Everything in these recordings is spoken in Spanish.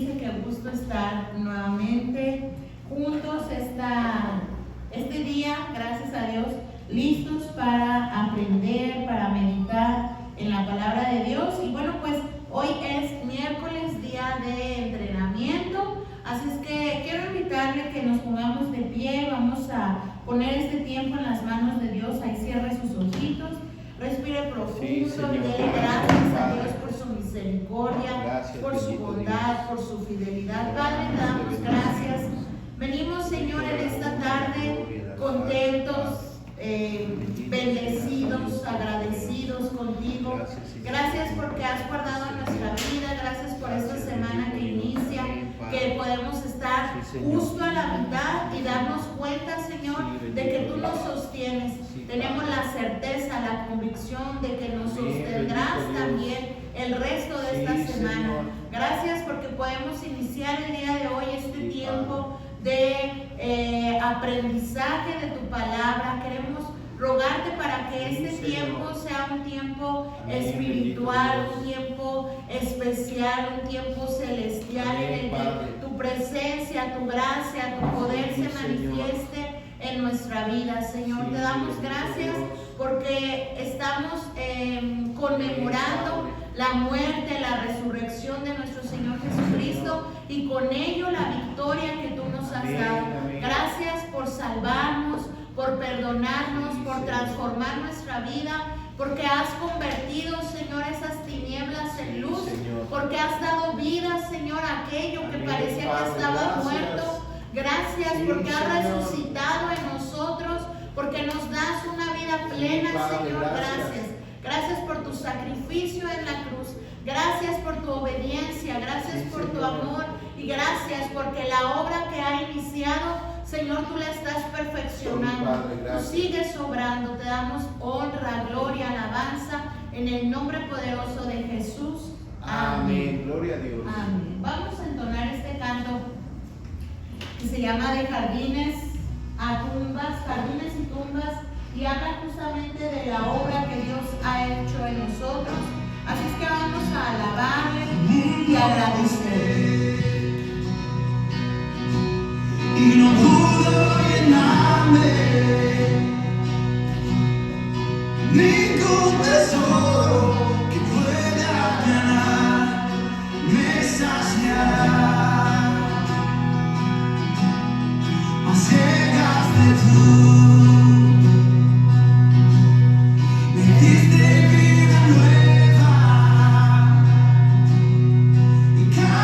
dice que gusto estar nuevamente juntos este día, gracias a Dios, listos para aprender, para meditar en la palabra de Dios. Y bueno, pues hoy es miércoles, día de entrenamiento, así es que quiero invitarle que nos pongamos de pie. Vamos a poner este tiempo en las manos de Dios. Ahí cierre sus ojitos, respire profundo y dele gracias a Dios por su misericordia, por su bondad, por su fidelidad. Padre, te damos gracias. Venimos, Señor, en esta tarde contentos, bendecidos, agradecidos contigo. Gracias porque has guardado nuestra vida. Gracias por esta semana que inicia, que podemos estar justo a la mitad y darnos cuenta, Señor, de que tú nos sostienes. Tenemos la certeza, la convicción de que nos sostendrás también el resto de esta semana. Gracias porque podemos iniciar el día de hoy este tiempo de aprendizaje de tu palabra. Queremos rogarte para que este tiempo sea un tiempo espiritual, un tiempo especial, un tiempo celestial en el que tu presencia, tu gracia, tu poder se manifieste en nuestra vida. Señor, te damos gracias porque estamos conmemorando la muerte, la resurrección de nuestro Señor Jesucristo y con ello la victoria que tú nos has dado. Gracias por salvarnos, por perdonarnos, por transformar nuestra vida, porque has convertido, Señor, esas tinieblas en luz, porque has dado vida, Señor, a aquello que parecía que estaba muerto. Gracias porque has resucitado en nosotros, porque nos das una vida plena, Señor. Gracias. Gracias por tu sacrificio en la cruz. Gracias por tu obediencia. Gracias por tu amor. Y gracias porque la obra que ha iniciado, Señor, tú la estás perfeccionando. Tú sigues obrando. Te damos honra, gloria, alabanza en el nombre poderoso de Jesús. Amén. Gloria a Dios. Amén. Vamos a entonar este canto que se llama De jardines a tumbas, jardines y tumbas, y habla justamente de la obra que Dios ha hecho en nosotros. Así es que vamos a alabarle y agradecerle. Y no pudo llenarme ningún tesoro que pueda ganar, me saciará, mas llegaste tú. Diste vida nueva y cada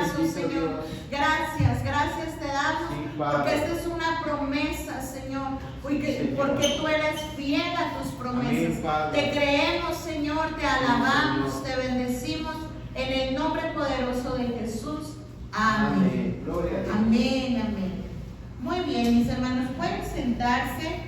paso, Bendito Señor. Dios. Gracias te damos, Sí, Padre. porque esta es una promesa, Señor, Señor. porque tú eres fiel a tus promesas. Amén, Padre. Te creemos, Señor, te alabamos, Señor. te bendecimos en el nombre poderoso de Jesús. Amén. Gloria a Dios. Amén, amén. Muy bien, mis hermanos, pueden sentarse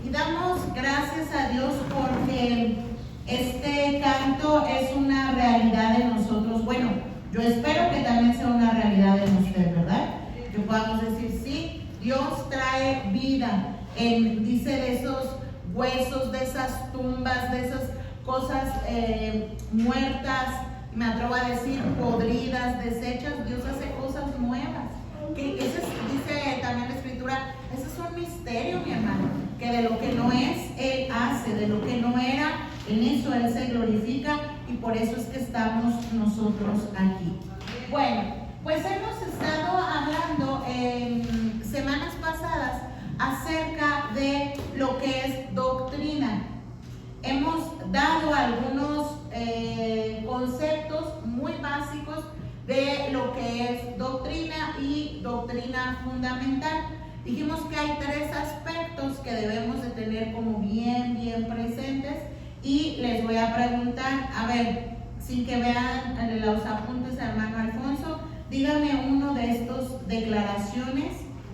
y damos gracias a Dios porque este canto es una realidad en nosotros. Bueno, yo espero que también sea una realidad en usted, ¿verdad? Que podamos decir, sí, Dios trae vida. Dice de esos huesos, de esas tumbas, de esas cosas muertas, me atrevo a decir podridas, deshechas. Dios hace cosas nuevas. Dice también la Escritura, ese es un misterio, mi hermano, que de lo que no es, Él hace, de lo que no era, en eso Él se glorifica, y por eso es que estamos nosotros aquí. Bueno, pues hemos estado hablando en semanas pasadas acerca de lo que es doctrina. Hemos dado algunos conceptos muy básicos de lo que es doctrina y doctrina fundamental. Dijimos que hay tres aspectos que debemos de tener como bien presentes, y les voy a preguntar, a ver, sin que vean los apuntes, hermano Alfonso, dígame uno de estos declaraciones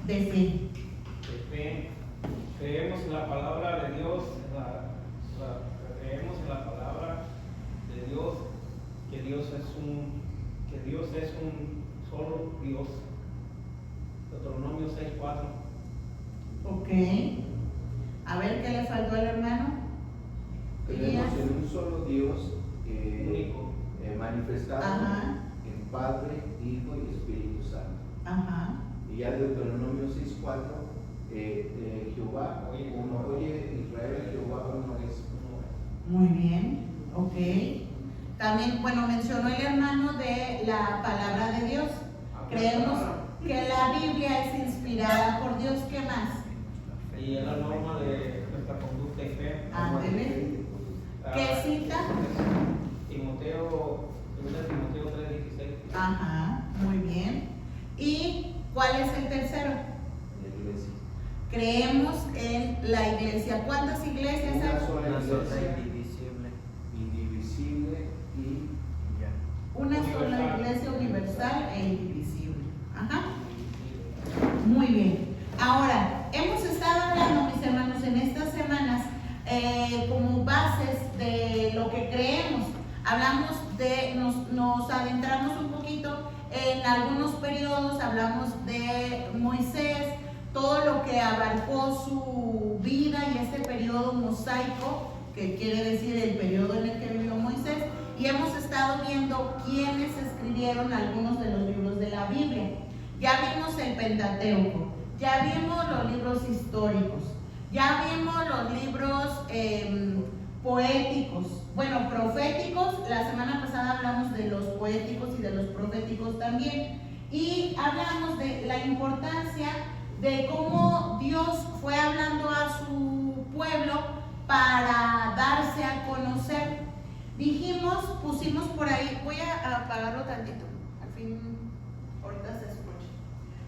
de fe. De fe. Creemos en la palabra de Dios, creemos en la palabra de Dios, que Dios es un solo Dios. Deuteronomio 6:4. Ok. A ver, ¿qué le faltó al hermano? Creemos en un solo Dios Único. manifestado Ajá. en Padre, Hijo y Espíritu Santo. Ajá. Y ya Deuteronomio 6:4, Jehová, uno, oye Israel, Jehová uno es. Muy bien, ok. También, bueno, mencionó el hermano de la palabra de Dios. Creemos que la Biblia es inspirada por Dios. ¿Qué más? Y es la norma de nuestra conducta y fe. Ándele. ¿Qué cita? Timoteo 3:16. Ajá, muy bien. ¿Y cuál es el tercero? La iglesia. Creemos en la iglesia. ¿Cuántas iglesias Una hay? sola Una sola iglesia, indivisible. indivisible y Ya. Una sola iglesia universal e indivisible. Ajá. Muy bien. Ahora, hemos estado hablando, mis hermanos, en estas semanas como bases de lo que creemos. Hablamos nos adentramos un poquito en algunos periodos, hablamos de Moisés, todo lo que abarcó su vida y este periodo mosaico, que quiere decir el periodo en el que vivió Moisés, y hemos estado viendo quiénes escribieron algunos de los libros de la Biblia. Ya vimos el Pentateuco, ya vimos los libros históricos, ya vimos los libros poéticos, bueno, proféticos. La semana pasada hablamos de los poéticos y de los proféticos también, y hablamos de la importancia de cómo Dios fue hablando a su pueblo para darse a conocer. Dijimos, pusimos por ahí, voy a apagarlo tantito, al fin, ahorita se escucha.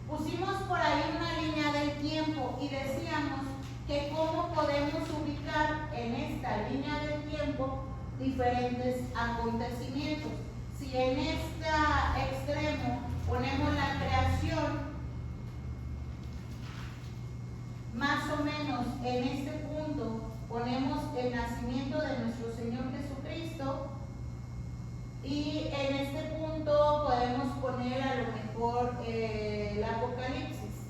Pusimos por ahí una línea del tiempo y decíamos que cómo podemos ubicar en esta línea del tiempo diferentes acontecimientos. Si en este extremo ponemos la creación, más o menos en este punto ponemos el nacimiento de nuestro Señor Jesucristo, y en este punto podemos poner a lo mejor el Apocalipsis,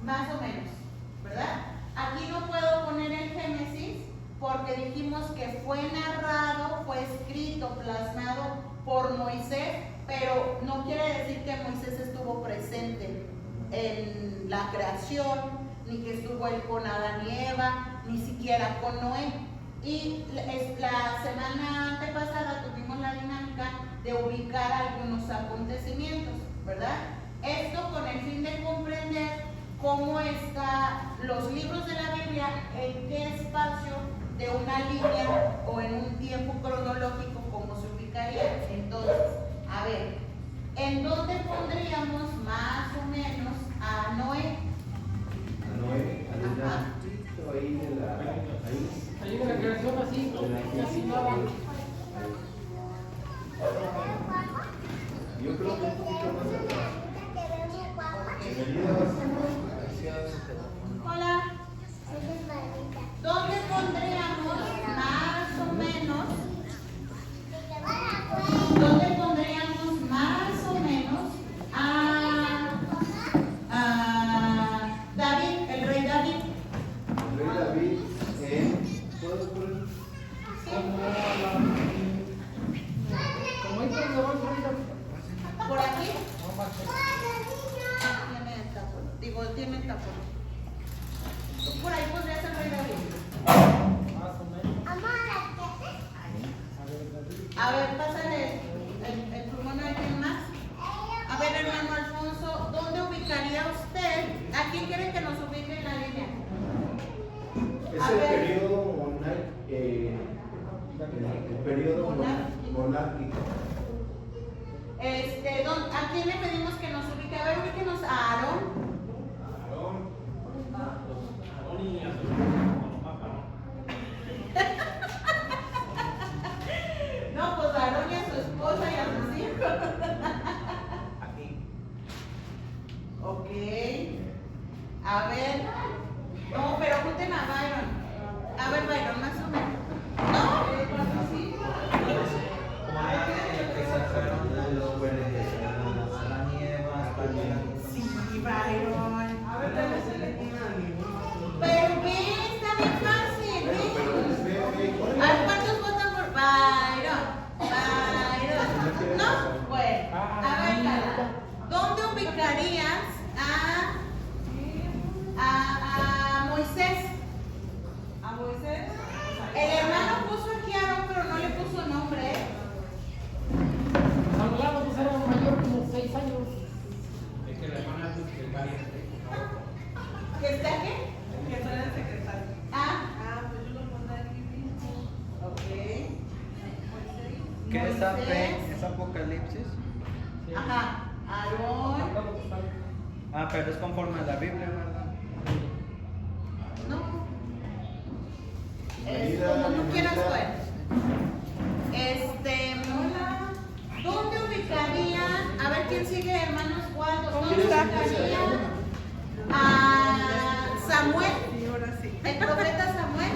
más o menos, ¿verdad? Aquí no puedo poner el Génesis porque dijimos que fue narrado, fue escrito, plasmado por Moisés, pero no quiere decir que Moisés estuvo presente en la creación, ni que estuvo él con Adán y Eva, ni siquiera con Noé. Y la semana antepasada tuvimos la dinámica de ubicar algunos acontecimientos, ¿verdad? Esto con el fin de comprender cómo están los libros de la Biblia, en qué espacio de una línea o en un tiempo cronológico Yo creo que un poquito más atrás. Hola. ¿Dónde pondríamos más o menos? ¿Dónde pondríamos más o menos a David, el rey David? El rey David, ¿puedo poner? ¿Por aquí? Tiene el tapón. Por ahí podría ser el rey David. A ver, pásale el plumón a alguien más. A ver, hermano Alfonso, ¿dónde ubicaría usted? ¿A quién quiere que nos ubique en la línea? Es A el ver. periodo monárquico. ¿A quién le pedimos que nos ubique? A ver, ubíquenos a Aarón. Aarón y a su papá. No, pues a Aarón y a su esposa y a sus hijos. Aquí. Ok. A ver. No, pero junten a Byron. A ver, Byron, más o menos. No, sí. Sí, Byron. A ver, pero ve, está bien fácil, ve. A ver, ¿cuántos votan por Byron? Byron. ¿No? Bueno, a ver, Carla, ¿dónde ubicarías a Moisés? ¿A Moisés? El hermano puso aquí a Aarón, pero no le puso nombre, ¿eh? Hablamos, pues era mayor como 6 años. Es que la hermana es secretaria. ¿Que está qué? Que fuera el secretario. Ah, Pues yo lo pondré aquí. ok. ¿Qué es AP? Moisés. ¿Es Apocalipsis? Ajá, Aarón. Ah, pero es conforme a la Biblia, ¿verdad? No. Es como tú quieras, pues. ¿Dónde ubicarían? A ver quién sigue, hermanos Waldo. ¿Dónde ubicarían a Samuel? Sí, ahora sí. El profeta Samuel.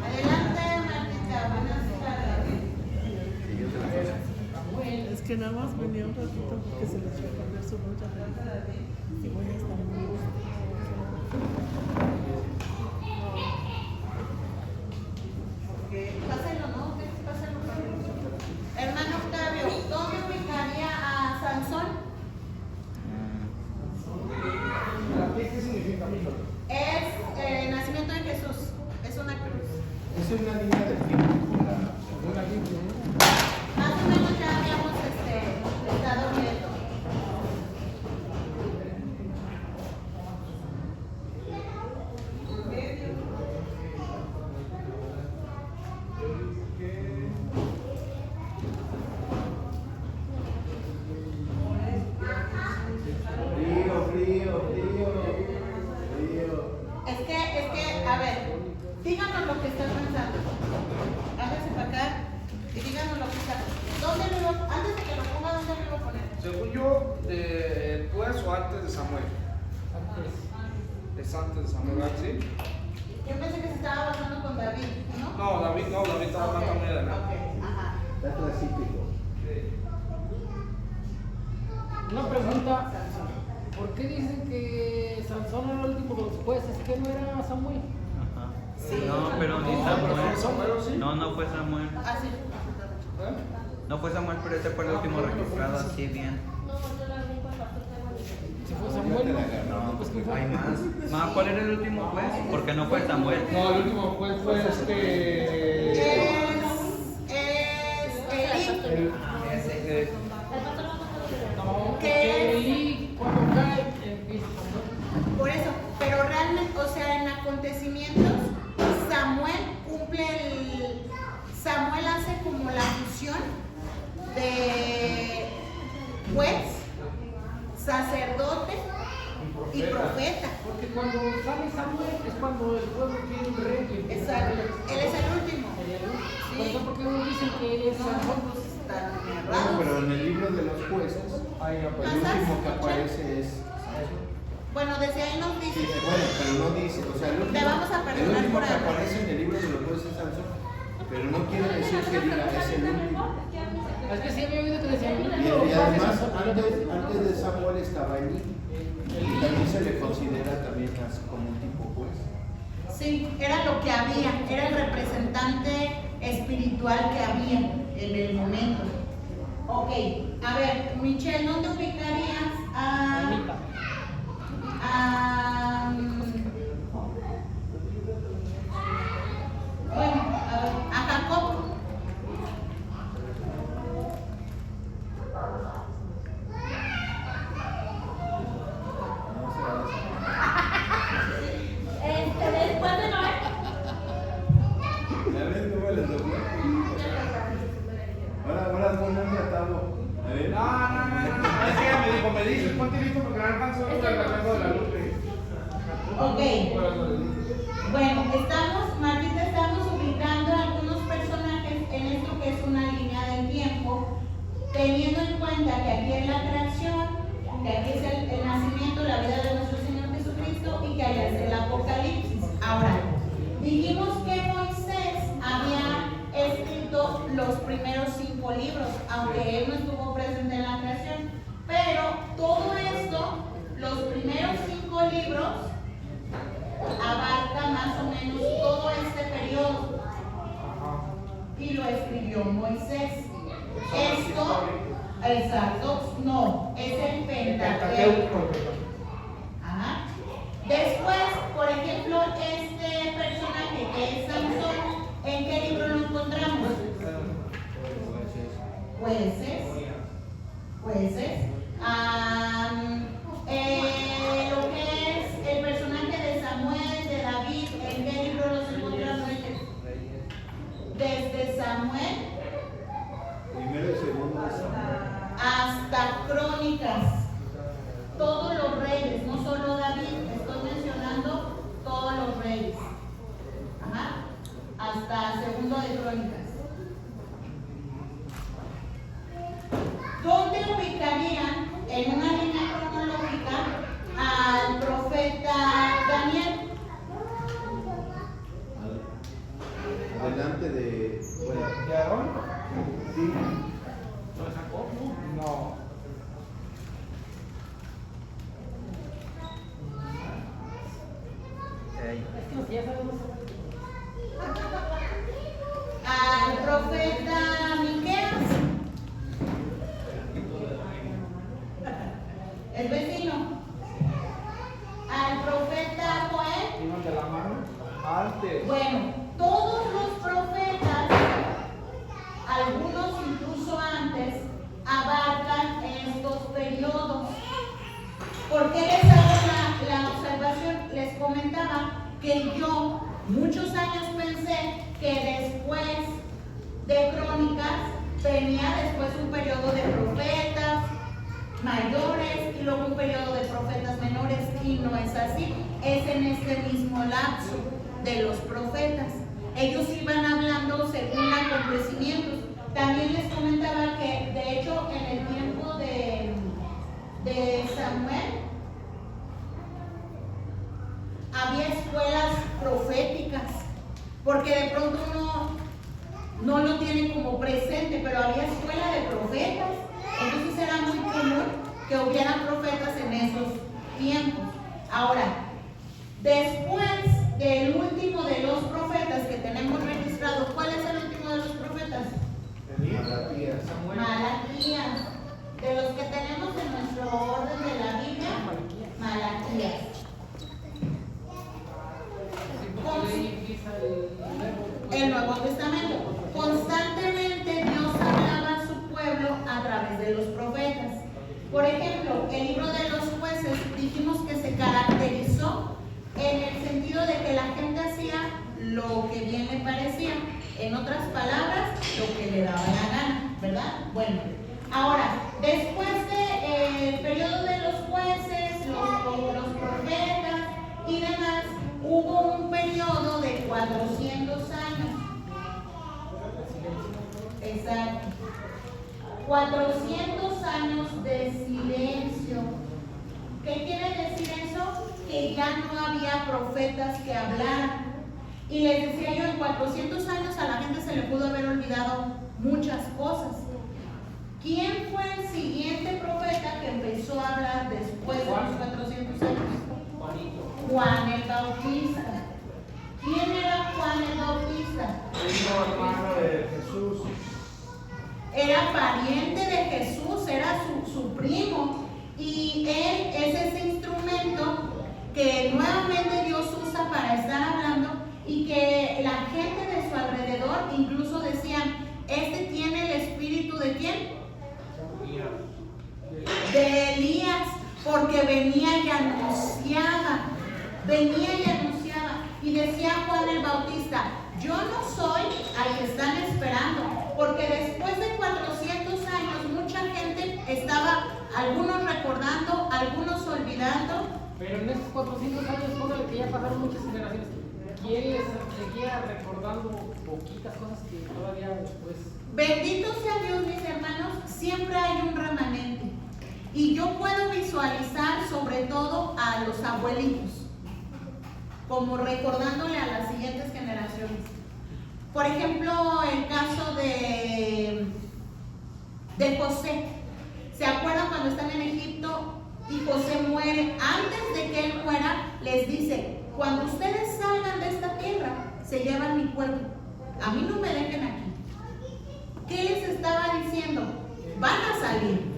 Adelante, Martita. Buenas tardes. Es que nada más venía un ratito porque se les fue a perder su lucha. Y voy a estar muy Ok, pásenlo, ¿no? Pásenlo. Hermano Octavio, ¿dónde ubicaría a Sansón? ¿Qué significa? Es el nacimiento de Jesús. Es una cruz. Es una línea de tiempo. Una Biblia, ¿no? Más o menos ya habíamos estado viendo. Frío. Es que, a ver, díganos lo que están pensando. Háganse para acá y díganos lo que están. ¿Dónde lo iba? Antes de que lo ponga, ¿dónde lo iba a poner? Según yo, después o antes de Samuel. Es antes de Samuel, ¿verdad? ¿Sí? Yo pensé que se estaba basando con David, ¿no? No, David estaba Ok, más también, ¿no? ok, ajá. Está clasífico. Una pregunta. ¿Por qué dicen que Sansón era el último de los jueces? ¿Que no era Samuel? Ajá. Sí. No, pero ni No, pero fue Samuel, ¿o sí? Samuel. No fue Samuel. Ah, sí. ¿Eh? No fue Samuel, pero ese fue el último registrado así bien. Si fue Samuel, no, pues ¿quién fue? Hay más. Ma, ¿cuál era el último juez? Porque no fue Samuel. No, el último juez fue Eli. No, ¿Qué? que Elí, cuando cae, empieza Samuel. Por eso, pero realmente, o sea, en acontecimientos, Samuel hace como la fusión de juez, sacerdote y profeta. Porque cuando sale Samuel es cuando el pueblo quiere un rey. Exacto. Él es es Sansón. están Bueno, errados. pero en el libro de los jueces, el último que aparece es Sansón. Bueno, desde ahí nos Sí, dice. bueno, pero no dice, o sea, el último, Te vamos a el perdonar último por que algo. aparece en el libro de los jueces es Sansón, pero no quiere decir que diga es el último. Es que sí había oído que decían Y, último y juez de además, Sansón. antes de Samuel estaba Elí, y también se le considera también como un tipo juez. Sí, era lo que había, era el representante espiritual que había en el momento. Ok, a ver, Michelle, ¿dónde ubicarías Anita. bueno, a Jacob? Después de Noé. La vez no me les dobló. Ahora ponme atado. A ver. No. Es que ella me dijo, me dices, ponte listo porque no alcanzo el reflejo de la luz. Bueno, Martita, estamos ubicando algunos personajes en esto que es una línea del tiempo, teniendo en cuenta que aquí es la creación, que aquí es el nacimiento, la vida de nuestro Señor Jesucristo y que allá es el Apocalipsis. Ahora, dijimos que Moisés había escrito los primeros 5 libros, aunque él no estuvo presente en la creación, pero todo esto, los primeros 5 libros, abarca más o menos todo este periodo y lo escribió Moisés. Esto, exacto, no, es el Pentateuco. Ajá. Después, por ejemplo, este personaje que es Sansón, ¿en qué libro lo encontramos? Jueces. Lo que es el personaje de Samuel, de David, ¿en qué libro los encontramos? Desde Samuel Primero y segundo de Samuel. hasta Crónicas. Todos los reyes, no solo David, estoy mencionando todos los reyes. Ajá. Hasta segundo de Crónicas. ¿Dónde ubicarían en una línea cronológica al profeta Daniel? Adelante de. Bueno, ¿De Aarón? sí. ¿Lo de Jacob? No. Es que ya sabemos. Al profeta Miqueas. El vecino. Al profeta Joel. ¿Iban de la mano? Antes. Bueno, todos los profetas, algunos incluso antes, abarcan estos periodos. ¿Por qué les hago la observación? Les comentaba que yo muchos años pensé que después de Crónicas venía después un periodo de profetas mayores y luego un periodo de profetas menores, y no es así, es en este mismo lapso de los profetas. Ellos iban hablando según acontecimientos. También les comentaba que de hecho en el tiempo de Samuel había escuelas proféticas, porque de pronto uno no lo tiene como presente, pero había escuela de profetas. Entonces era muy común que hubiera profetas en esos tiempos. Ahora, después del último de los profetas que tenemos registrado, ¿cuál es el último de los profetas? Malaquías. Malaquías. De los que tenemos en nuestro orden de la Biblia, Malaquías. El Nuevo Testamento. Constantemente Dios hablaba a su pueblo a través de los profetas. Por ejemplo, el libro de los jueces dijimos que se caracterizó en el sentido de que la gente hacía lo que bien le parecía. En otras palabras, lo que le daba la gana, ¿verdad? Bueno, ahora, después del periodo de los jueces, los profetas y demás, hubo un periodo de 400 años. Exacto. 400 años de silencio. ¿Qué quiere decir eso? Que ya no había profetas que hablaran. Y les decía yo, en 400 años a la gente se le pudo haber olvidado muchas cosas. ¿Quién fue el siguiente profeta que empezó a hablar después de los 400 años? Juan el Bautista. ¿Quién era Juan el Bautista? Hijo hermano de Jesús. Era pariente de Jesús, era su primo. Y él es ese instrumento que nuevamente Dios usa para estar hablando y que la gente de su alrededor incluso decían, este tiene el espíritu ¿de quién? De Elías, porque venía y anunciaba, y decía Juan el Bautista, yo no soy al que están esperando, porque después de 400 años mucha gente estaba, algunos recordando, algunos olvidando. Pero en esos 400 años, póngale que ya pasaron muchas generaciones, ¿quién les seguía recordando poquitas cosas que todavía después? Bendito sea Dios, mis hermanos, siempre hay un remanente. Y yo puedo visualizar sobre todo a los abuelitos, como recordándole a las siguientes generaciones. Por ejemplo, el caso de José. ¿Se acuerdan cuando están en Egipto y José muere? Antes de que él muera, les dice, cuando ustedes salgan de esta tierra, se llevan mi cuerpo. A mí no me dejen aquí. ¿Qué les estaba diciendo? Van a salir.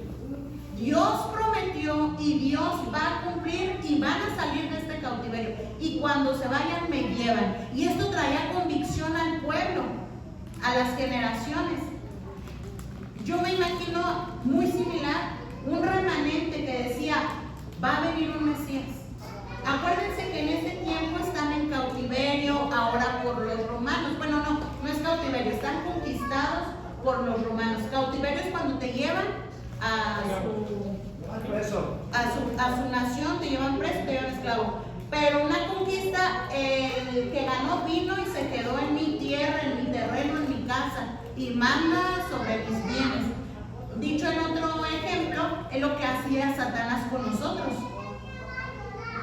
Dios prometió y Dios va a cumplir y van a salir de este cautiverio. Y cuando se vayan me llevan. Y esto traía convicción al pueblo, a las generaciones. Yo me imagino muy similar, un remanente que decía, va a venir un Mesías. Acuérdense que en este tiempo están en cautiverio ahora por los romanos. Bueno, no es cautiverio, están conquistados por los romanos. Cautiverio es cuando te llevan a su nación, te llevan preso, te llevan esclavo. Pero una conquista, el que ganó vino y se quedó en mi tierra, en mi terreno, en mi casa y manda sobre mis bienes. Dicho en otro ejemplo, es lo que hacía Satanás con nosotros.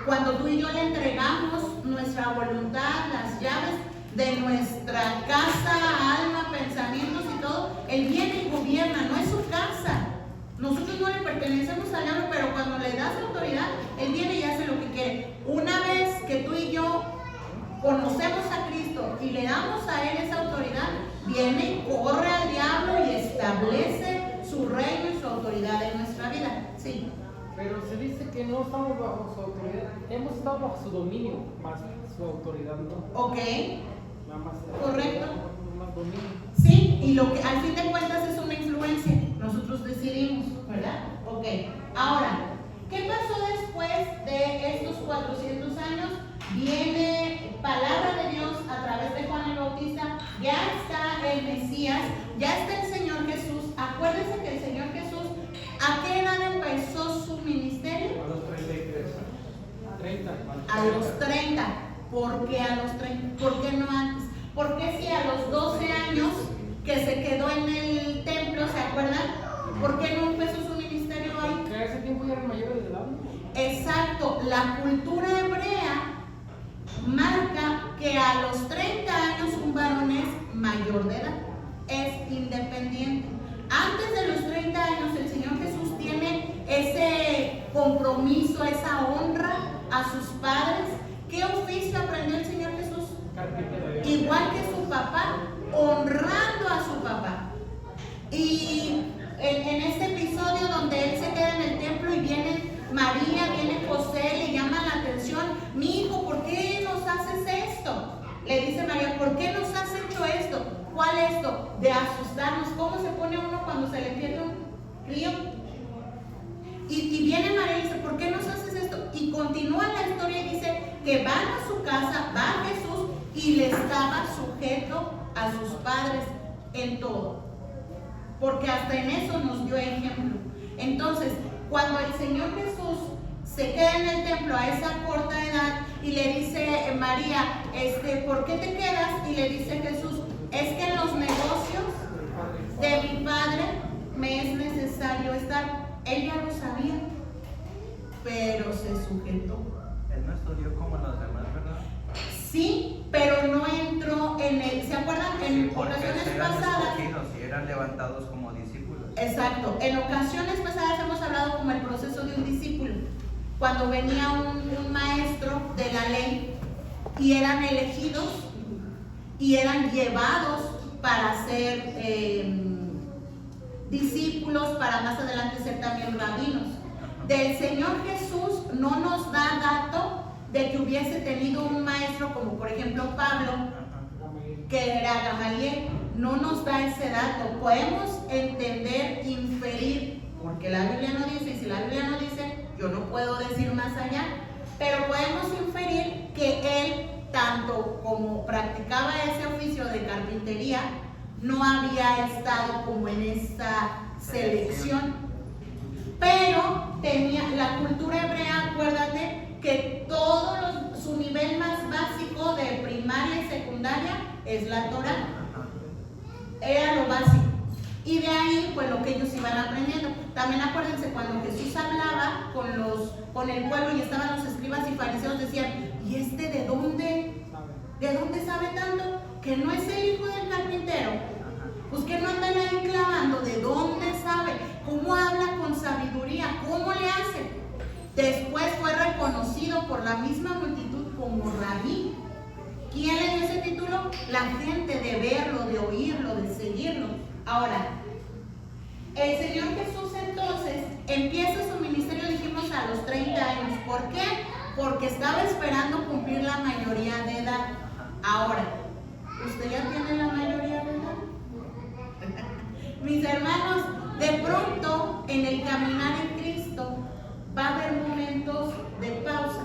Cuando tú y yo le entregamos nuestra voluntad, las llaves de nuestra casa, alma, pensamientos y todo, él viene y gobierna, no es su casa. Nosotros no le pertenecemos al diablo, pero cuando le das autoridad, él viene y hace lo que quiere. Una vez que tú y yo conocemos a Cristo y le damos a él esa autoridad, viene y corre al diablo y establece su reino y su autoridad en nuestra vida. Sí. Pero se dice que no estamos bajo su autoridad, hemos estado bajo su dominio, más su autoridad, ¿no? Ok. Nada más. Correcto. Más dominio. Sí, y lo que al fin de cuentas es una influencia. Nosotros decidimos, ¿verdad? Ok. Ahora, ¿qué pasó después de estos 400 años? Viene palabra de Dios a través de Juan el Bautista. Ya está el Mesías, ya está el Señor Jesús. Acuérdense que el Señor Jesús, ¿a qué edad empezó su ministerio? A los 33. 30. A los 30. ¿Por qué a los 30? ¿Por qué no antes? ¿Por qué si a los 12 años que se quedó en el templo, ¿se acuerdan? ¿Por qué no empezó su ministerio ahí? Porque a ese tiempo ya eran mayores de edad. Exacto, la cultura hebrea marca que a los 30 años un varón es mayor de edad, es independiente. Antes de los 30 años el Señor Jesús tiene ese compromiso, esa honra a sus padres. ¿Qué oficio aprendió el Señor Jesús? Igual que su papá, honrando a su papá. Y en este episodio donde él se queda en el templo y viene María, viene José, le llama la atención, mi hijo, ¿por qué nos haces esto? Le dice María, ¿por qué nos has hecho esto? ¿Cuál esto? De asustarnos. ¿Cómo se pone uno cuando se le pierde un río? Y viene María y dice, ¿por qué nos haces esto? Y continúa la historia y dice que van a su casa, va Jesús y le estaba sujeto a sus padres en todo. Porque hasta en eso nos dio ejemplo. Entonces, cuando el Señor Jesús se queda en el templo a esa corta edad y le dice María, ¿por qué te quedas? Y le dice Jesús, es que en los negocios de mi necesario estar. Él ya lo sabía, pero se sujetó. Él no estudió como los demás, ¿verdad? Sí, pero no entró en el. ¿Se acuerdan? En Porque ocasiones eran pasadas. escogidos y eran levantados como discípulos. Exacto. En ocasiones pasadas hemos hablado como el proceso de un discípulo. Cuando venía un maestro de la ley y eran elegidos y eran llevados para ser discípulos, para más adelante ser también rabinos. Del Señor Jesús no nos da dato de que hubiese tenido un maestro como por ejemplo Pablo, que era Gamaliel. No nos da ese dato. Podemos entender, inferir, porque la Biblia no dice, y si la Biblia no dice, yo no puedo decir más allá, pero podemos inferir que él, tanto como practicaba ese oficio de carpintería, no había estado como en esta selección. Pero tenía la cultura hebrea, acuérdate que su nivel más básico de primaria y secundaria es la Torah. Era lo básico. Y de ahí, pues lo que ellos iban aprendiendo. También acuérdense, cuando Jesús hablaba con el pueblo y estaban los escribas y fariseos, decían, ¿y este de dónde? ¿De dónde sabe tanto? Que no es el hijo del carpintero. Pues que no andan ahí clavando, ¿de dónde sabe? ¿Cómo habla con sabiduría? ¿Cómo le hace? Después fue reconocido por la misma multitud como rabí. ¿Quién le dio ese título? La gente, de verlo, de oírlo, de seguirlo. Ahora, el Señor Jesús entonces empieza su ministerio, dijimos, a los 30 años. ¿Por qué? Porque estaba esperando cumplir la mayoría de edad. Ahora, ¿usted ya tiene la mayoría de edad? Mis hermanos, de pronto en el caminar en Cristo va a haber momentos de pausa,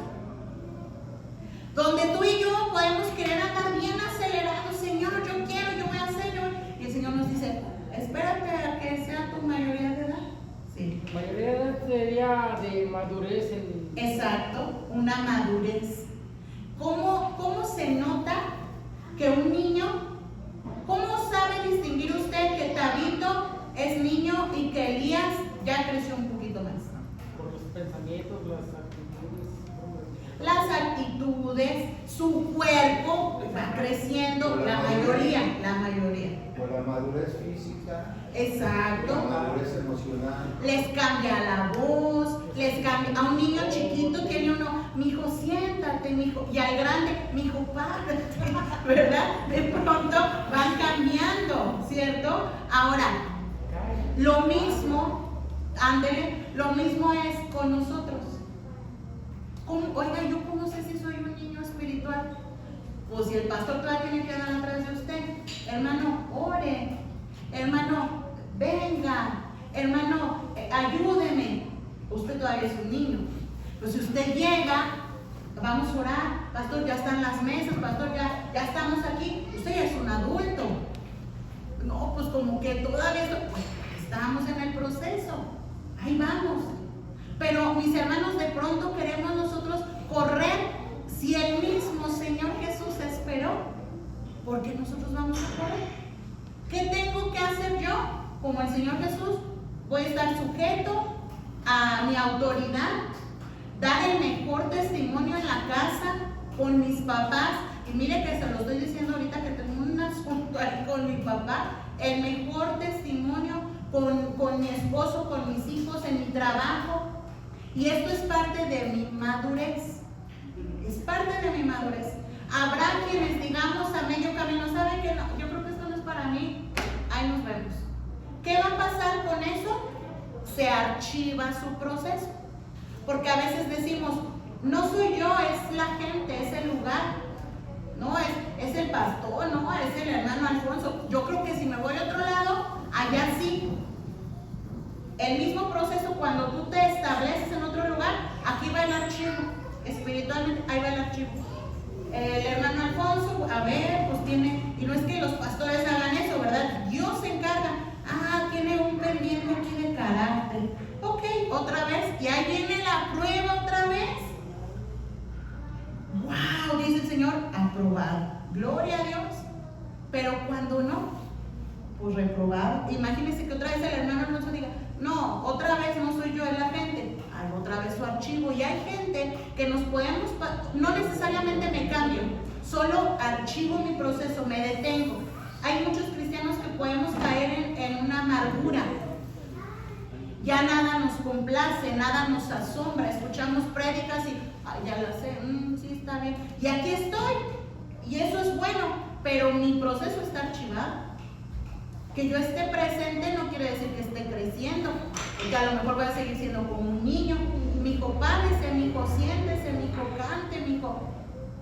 donde tú y yo podemos querer andar bien acelerados. Señor, yo quiero, yo voy a hacer, y el Señor nos dice, espérate a que sea tu mayoría de edad. Sí. Mayoría de edad sería de madurez en... Exacto, una madurez. ¿Cómo se nota que un niño, cómo sabe distinguir usted que Tabito es niño y que Elías ya creció un poquito más? Por los pensamientos, las actitudes, su cuerpo va creciendo, la mayoría. Por la madurez física. Exacto. La madurez emocional. Les cambia la voz, les cambia. A un niño chiquito tiene uno, mijo, siéntate, mijo. Y al grande, mijo, párate, ¿verdad? De pronto van cambiando, ¿cierto? Ahora, lo mismo, ándele, lo mismo es con nosotros. Oiga, ¿yo cómo sé si soy un niño espiritual? Pues si el pastor todavía tiene que andar atrás de usted. Hermano, ore. Hermano, venga. Hermano, ayúdeme. Usted todavía es un niño. Pues si usted llega, vamos a orar. Pastor, ya están las mesas. Pastor, ya estamos aquí. Usted ya es un adulto. No, pues como que todavía pues, estamos en el proceso. Ahí vamos. Pero mis hermanos, de pronto queremos nosotros correr si el mismo Señor Jesús esperó, porque nosotros vamos a correr. ¿Qué tengo que hacer yo? Como el Señor Jesús, voy a estar sujeto a mi autoridad, dar el mejor testimonio en la casa con mis papás. Y mire que se lo estoy diciendo ahorita que tengo un asunto ahí con mi papá, el mejor testimonio con mi esposo, con mis hijos, en mi trabajo. Y esto es parte de mi madurez. Es parte de mi madurez. Habrá quienes digamos a medio camino, ¿saben qué? No, yo creo que esto no es para mí. Ahí nos vemos. ¿Qué va a pasar con eso? Se archiva su proceso. Porque a veces decimos, no soy yo, es la gente, es el lugar. No, es el pastor, no, es el hermano Alfonso. Yo creo que si me voy a otro lado, allá sí. El mismo proceso cuando tú te estableces en otro lugar, aquí va el archivo, espiritualmente, ahí va el archivo. El hermano Alfonso, a ver, pues tiene, y no es que los pastores hagan eso, ¿verdad? Dios se encarga. Tiene un pendiente aquí de carácter. Ok, otra vez, y ahí viene la prueba otra vez. Wow, dice el Señor, aprobado. Gloria a Dios. Pero cuando no, pues reprobado. Imagínense que otra vez el hermano Alonso diga, no, otra vez no soy yo, es la gente. Hay otra vez su archivo. Y hay gente que nos podemos, no necesariamente me cambio, solo archivo mi proceso, me detengo. Hay muchos cristianos que podemos caer en una amargura. Ya nada nos complace, nada nos asombra. Escuchamos prédicas y, ay, ya la sé, sí está bien. Y aquí estoy. Y eso es bueno, pero mi proceso está archivado. Que yo esté presente no quiere decir que esté creciendo, porque a lo mejor voy a seguir siendo como un niño. Mi hijo párese, mi hijo siéntese, mi hijo cante, mi hijo,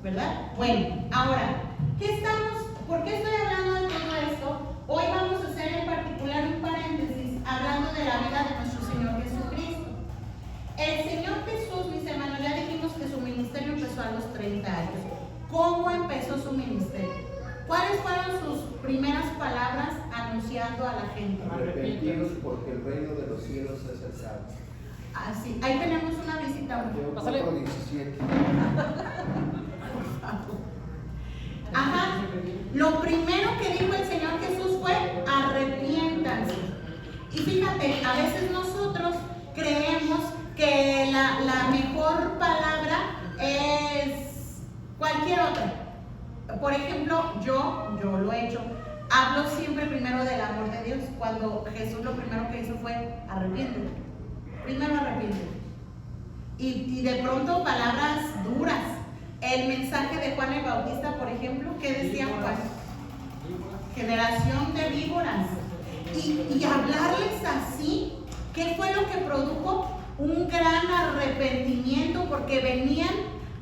¿verdad? Bueno, ahora, ¿por qué estoy hablando de todo esto? Hoy vamos a hacer en particular un paréntesis hablando de la vida de nuestro Señor Jesucristo. El Señor Jesús, mis hermanos, ya dijimos que su ministerio empezó a los 30 años. ¿Cómo empezó su ministerio? ¿Cuáles fueron sus primeras palabras anunciando a la gente? Arrepentidos porque el reino de los cielos es acercado. Así, ahí tenemos una visita. Mateo Pásale. 4:17. Ajá. Lo primero que dijo el Señor Jesús fue arrepiéntanse. Y fíjate, a veces nosotros creemos que la mejor palabra es cualquier otra. Por ejemplo, yo lo he hecho. Hablo siempre primero del amor de Dios, cuando Jesús lo primero que hizo fue arrepiéntete. Primero arrepiéntete. Y de pronto palabras duras. El mensaje de Juan el Bautista, por ejemplo, ¿qué decía Juan? Generación de víboras. Y hablarles así, ¿qué fue lo que produjo? Un gran arrepentimiento, porque venían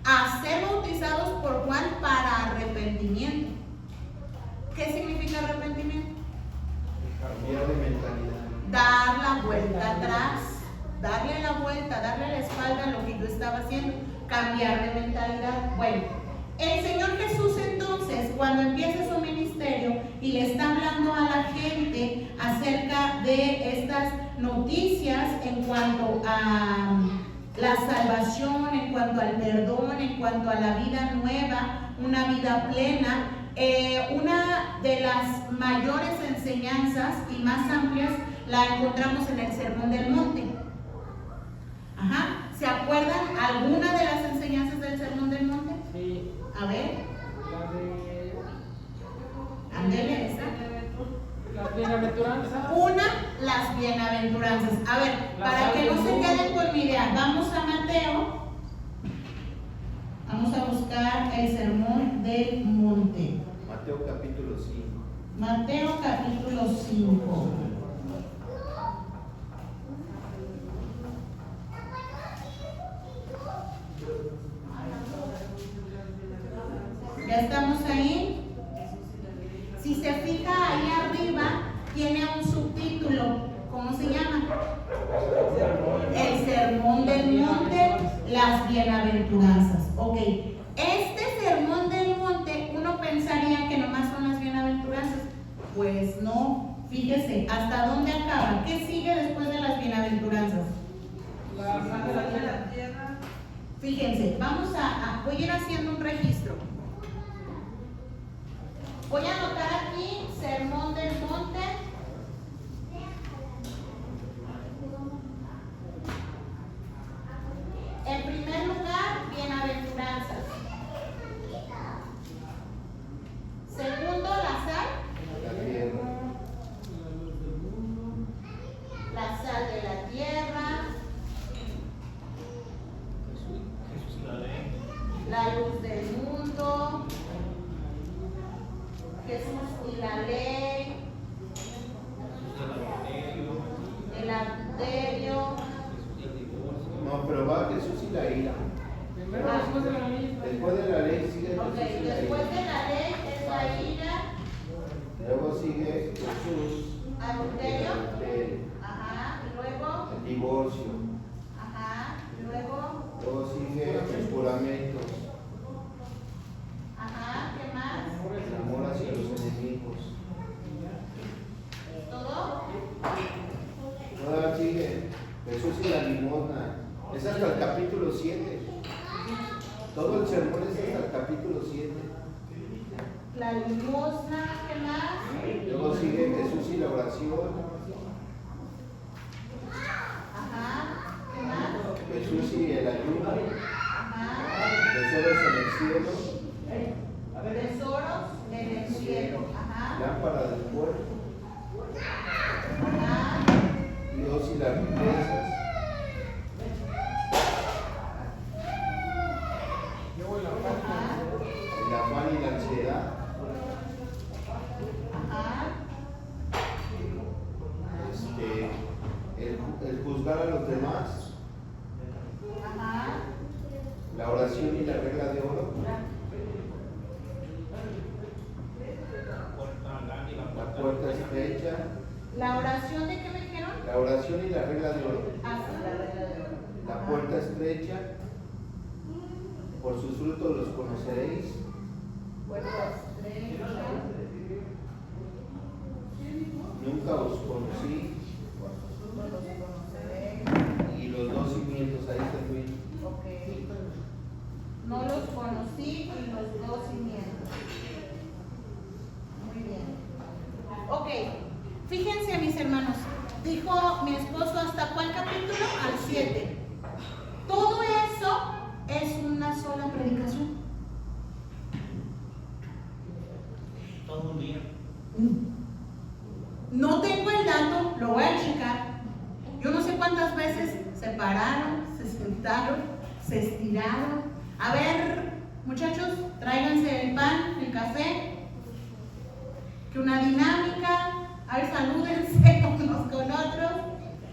a ser bautizados por Juan para arrepentimiento. ¿Qué significa arrepentimiento? Cambiar de mentalidad. Dar la vuelta atrás, darle la vuelta, darle la espalda a lo que yo estaba haciendo, cambiar de mentalidad. Bueno, el Señor Jesús entonces, cuando empieza su ministerio y le está hablando a la gente acerca de estas noticias en cuanto a la salvación, en cuanto al perdón, en cuanto a la vida nueva, una vida plena, una de las mayores enseñanzas y más amplias la encontramos en el Sermón del Monte. Ajá. ¿Se acuerdan alguna de las enseñanzas del Sermón del Monte? Sí. A ver. La de. Ándele esa. Las bienaventuranzas. Una, las bienaventuranzas. A ver, para que no se queden con mi idea, vamos a Mateo. Vamos a buscar el Sermón del Monte. Mateo capítulo 5. Mateo capítulo 5. ¿Ya estamos ahí? Si se fija ahí arriba, tiene un subtítulo. ¿Cómo se llama? El Sermón del Monte, las bienaventuranzas. Ok, este Sermón del Monte, uno pensaría que nomás son las bienaventuranzas. Pues no, fíjese, ¿hasta dónde acaba? ¿Qué sigue después de las bienaventuranzas? La tierra. Fíjense, voy a ir haciendo un registro. Voy a anotar aquí Sermón del Monte. En primer lugar, bienaventuranzas. Segundo, la sal. La tierra. La sal de la tierra. La luz del mundo. Jesús y la ley. El adulterio. No, pero va Jesús y la ira. Primero, después de la ley. Después de la ley sigue Ok, Jesús y la después ira. de la ley es la ira. Luego sigue Jesús. Adulterio. El Ajá. Y luego. divorcio. Ajá. Y luego. Luego sigue el juramento. Ajá. ¿Qué más? El amor hacia los enemigos. ¿Todo? Ahora sigue Jesús y la limosna. Es hasta el capítulo 7. Todo el sermón es hasta el capítulo 7. La limosna. ¿Qué más? Luego sigue Jesús oración. Ajá. ¿Qué más? Jesús y el ayuno. Ajá. Tesoros en el cielo. Tesoros en el cielo. Ajá. Lámpara del cuerpo. Ajá. Dios y las riquezas. El afán y la ansiedad. Ajá. El juzgar a los demás. Ajá. La oración y la regla de oro. La puerta estrecha. ¿La oración de qué me dijeron? La oración y la regla de oro. Ah, sí, la regla de oro. La puerta estrecha. Por sus frutos los conoceréis. Puerta estrecha. Nunca os conocí. Los conoceréis. Y los dos cimientos ahí también. Ok. No los conocí y los dos cimientos. Muy bien. Ok. Fíjense, mis hermanos. Dijo mi esposo, ¿hasta cuál capítulo? Al 7. Todo eso es una sola predicación. Todo un día. No tengo el dato, lo voy a checar. Yo no sé cuántas veces se pararon, se sentaron, se estiraron. A ver, muchachos, tráiganse el pan, el café. Que una dinámica. A ver, salúdense unos con otros.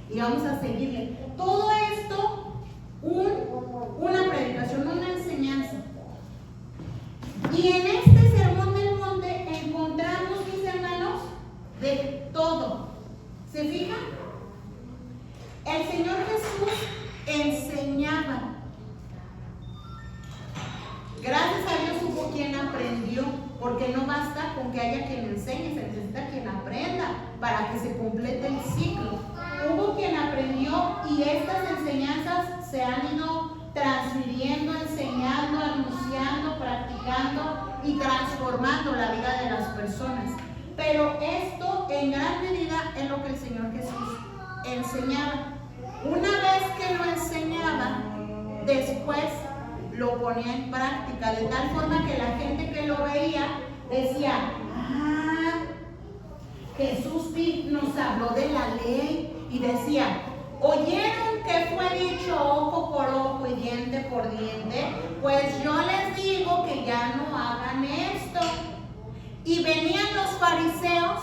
Y vamos a seguirle. Todo esto, una predicación, una enseñanza. Y en este sermón del monte encontramos, mis hermanos, de todo. ¿Se fijan? El Señor Jesús enseñaba. Gracias a Dios hubo quien aprendió, porque no basta con que haya quien enseñe, se necesita quien aprenda para que se complete el ciclo. Hubo quien aprendió y estas enseñanzas se han ido transfiriendo, enseñando, anunciando, practicando y transformando la vida de las personas. Pero esto en gran medida es lo que el Señor Jesús enseñaba. Una vez que lo enseñaba, después lo ponía en práctica, de tal forma que la gente que lo veía decía, Jesús nos habló de la ley, y decía, ¿oyeron que fue dicho ojo por ojo y diente por diente? Pues yo les digo que ya no hagan esto. Y venían los fariseos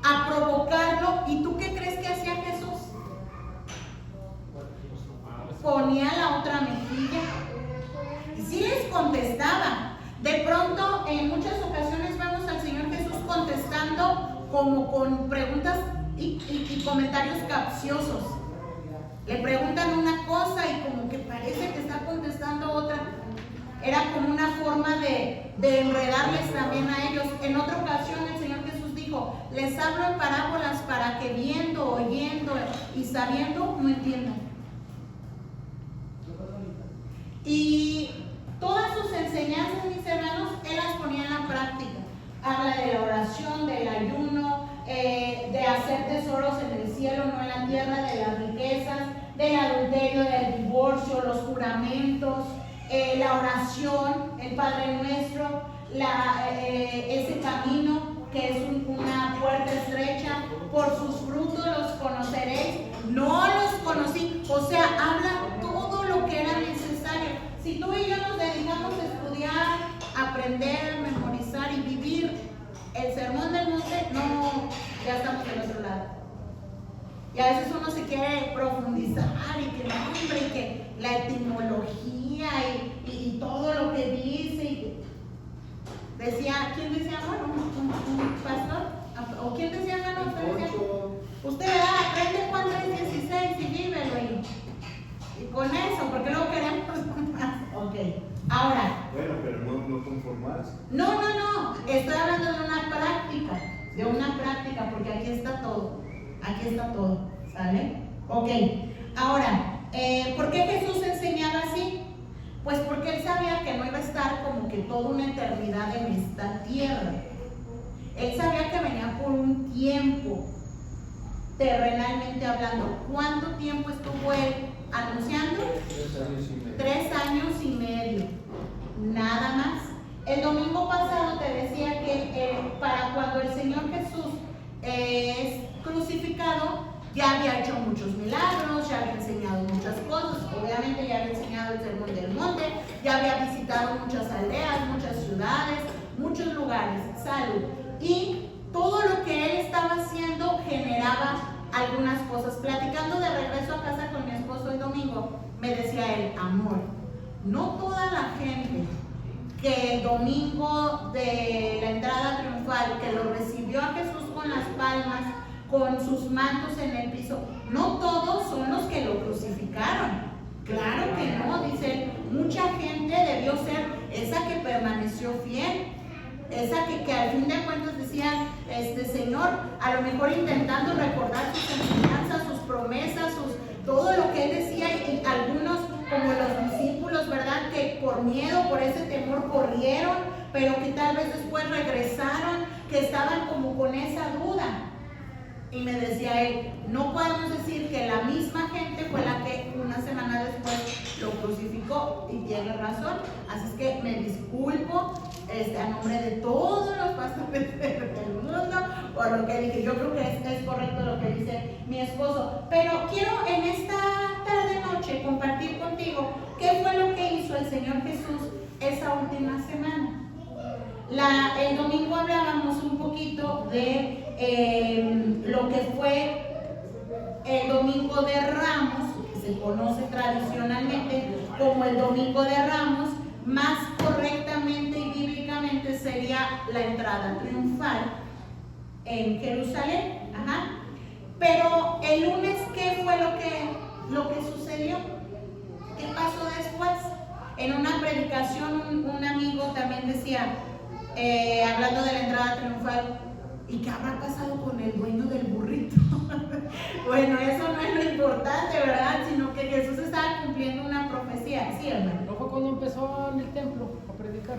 a provocarlo, ¿y tú qué crees que hacía Jesús? Ponía la otra mejilla. Y sí les contestaba. De pronto, en muchas ocasiones vemos al Señor Jesús contestando como con preguntas y comentarios capciosos. Le preguntan una cosa y como que parece que está contestando otra. Era como una forma de enredarles también a ellos. En otra ocasión el Señor Jesús dijo, les hablo en parábolas para que viendo, oyendo y sabiendo no entiendan. Y todas sus enseñanzas, mis hermanos, Él las ponía en la práctica. Habla de la oración, del ayuno, de hacer tesoros en el cielo, no en la tierra, de las riquezas, del adulterio, del divorcio, los juramentos, la oración, el Padre Nuestro, ese camino que es una puerta estrecha. Por sus frutos los conoceréis. No los conocí. O sea, habla todo lo que era necesario. Si tú y yo nos dedicamos a estudiar, aprender, memorizar y vivir el sermón del monte, no, ya estamos del otro lado. Y a veces uno se quiere profundizar y que no, hombre, y que la etimología y todo lo que dice. Decía, ¿quién decía, hermano? ¿Un pastor? ¿O quién decía, hermano? Usted aprende Juan 3:16 y vívelo. Y con eso, porque luego queremos más. Ok, ahora. Bueno, pero no conformarse. No. Estoy hablando de una práctica, porque aquí está todo. ¿Sale? Ok, ahora, ¿por qué Jesús enseñaba así? Pues porque Él sabía que no iba a estar como que toda una eternidad en esta tierra. Él sabía que venía por un un tiempo, terrenalmente hablando. ¿Cuánto tiempo estuvo él anunciando? 3 años y medio. Nada más. El domingo pasado te decía que para cuando el Señor Jesús es crucificado, ya había hecho muchos milagros, ya había enseñado muchas cosas, obviamente ya había enseñado el Sermón del Monte, ya había visitado muchas aldeas, muchas ciudades, muchos lugares, salud. Y todo lo que él estaba haciendo generaba algunas cosas. Platicando de regreso a casa con mi esposo el domingo, me decía él, amor, no toda la gente que el domingo de la entrada triunfal, que lo recibió a Jesús con las palmas, con sus mantos en el piso, no todos son los que lo crucificaron. Claro que no, dice él, mucha gente debió ser esa que permaneció fiel, esa que al fin de cuentas decían, Señor, a lo mejor intentando recordar sus enseñanzas, sus promesas, todo lo que él decía, y algunos como los discípulos, ¿verdad? Que por miedo, por ese temor corrieron, pero que tal vez después regresaron, que estaban como con esa duda. Y me decía él, no podemos decir que la misma gente fue la que una semana después lo crucificó, y tiene razón. Así es que me disculpo a nombre de todos los pastores del mundo por lo que dije. Yo creo que es correcto lo que dice mi esposo, pero quiero en esta tarde noche compartir contigo qué fue lo que hizo el Señor Jesús esa última semana. El domingo hablábamos un poquito de lo que fue el Domingo de Ramos, que se conoce tradicionalmente como el Domingo de Ramos. Más correctamente y bíblicamente sería la entrada triunfal en Jerusalén. Ajá. Pero el lunes, ¿qué fue lo que sucedió? ¿Qué pasó después? En una predicación un amigo también decía, hablando de la entrada triunfal, ¿y qué habrá pasado con el dueño del burrito? Bueno, eso no es lo importante, ¿verdad? Sino que Jesús estaba cumpliendo una profecía, ¿sí, hermano? ¿No fue cuando empezó en el templo a predicar?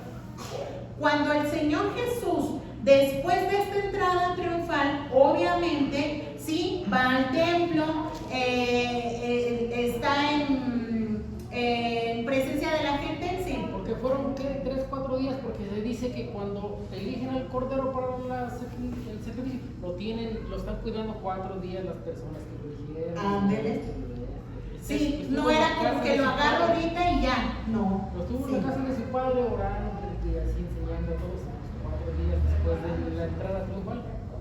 Cuando el Señor Jesús, después de esta entrada triunfal, obviamente, sí, va al templo, está en presencia de la gente, sí. Porque fueron 3-4 días, porque se dice que cuando eligen al cordero para el sacrificio, lo están cuidando 4 días las personas que lo eligieron. Ándele. Sí, no era como que lo agarro ahorita y ya, no. Lo estuvo Sí. en la casa de su padre orando y así enseñando a todos los 4 días después de la entrada triunfal.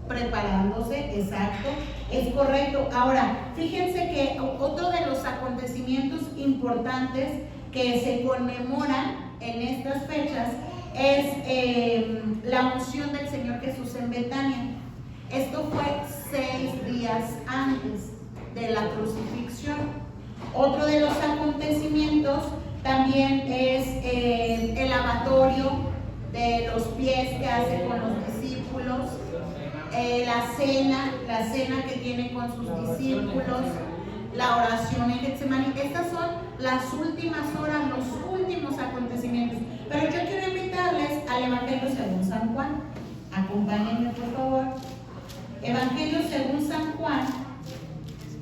Preparándose, exacto, es correcto. Ahora, fíjense que otro de los acontecimientos importantes que se conmemoran en estas fechas es la unción del Señor Jesús en Betania. Esto fue 6 días antes de la crucifixión. Otro de los acontecimientos también es el lavatorio de los pies que hace con los discípulos, la cena que tiene con sus discípulos, la oración en Getsemaní. Estas son las últimas horas, los últimos acontecimientos. Pero yo quiero invitarles al Evangelio según San Juan. Acompáñenme, por favor. Evangelio según San Juan,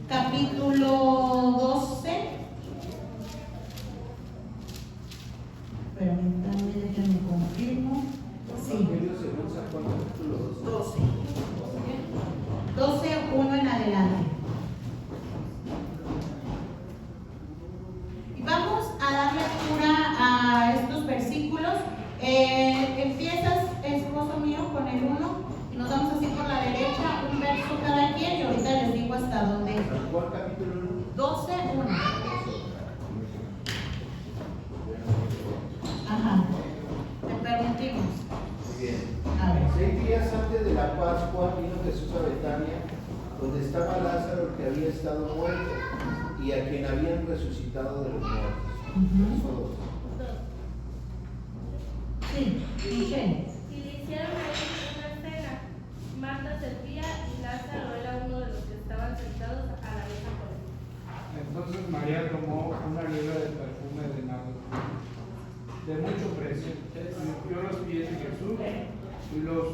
capítulo 12. Permítanme, déjenme confirmo. Sí. Evangelio según San Juan, capítulo 12. 12, 1 en adelante. Y vamos a dar lectura a estos versículos. Empiezas, esposo mío, con el 1 y nos vamos así por la derecha, un verso cada quien, y ahorita les digo hasta dónde. San Juan, capítulo 1. 12, 1. Ajá. Te permitimos. Muy bien. A ver. 6 días antes de la Pascua vino Jesús a Betania, donde estaba Lázaro, que había estado muerto, y a quien habían resucitado de los muertos. Verso 2. Sí, Michelle. Y le hicieron a él una cena. Marta servía y Lázaro era uno de los que estaban sentados a la mesa con él. Entonces María tomó una libra de perfume de nardo de mucho precio, limpió los pies de Jesús y los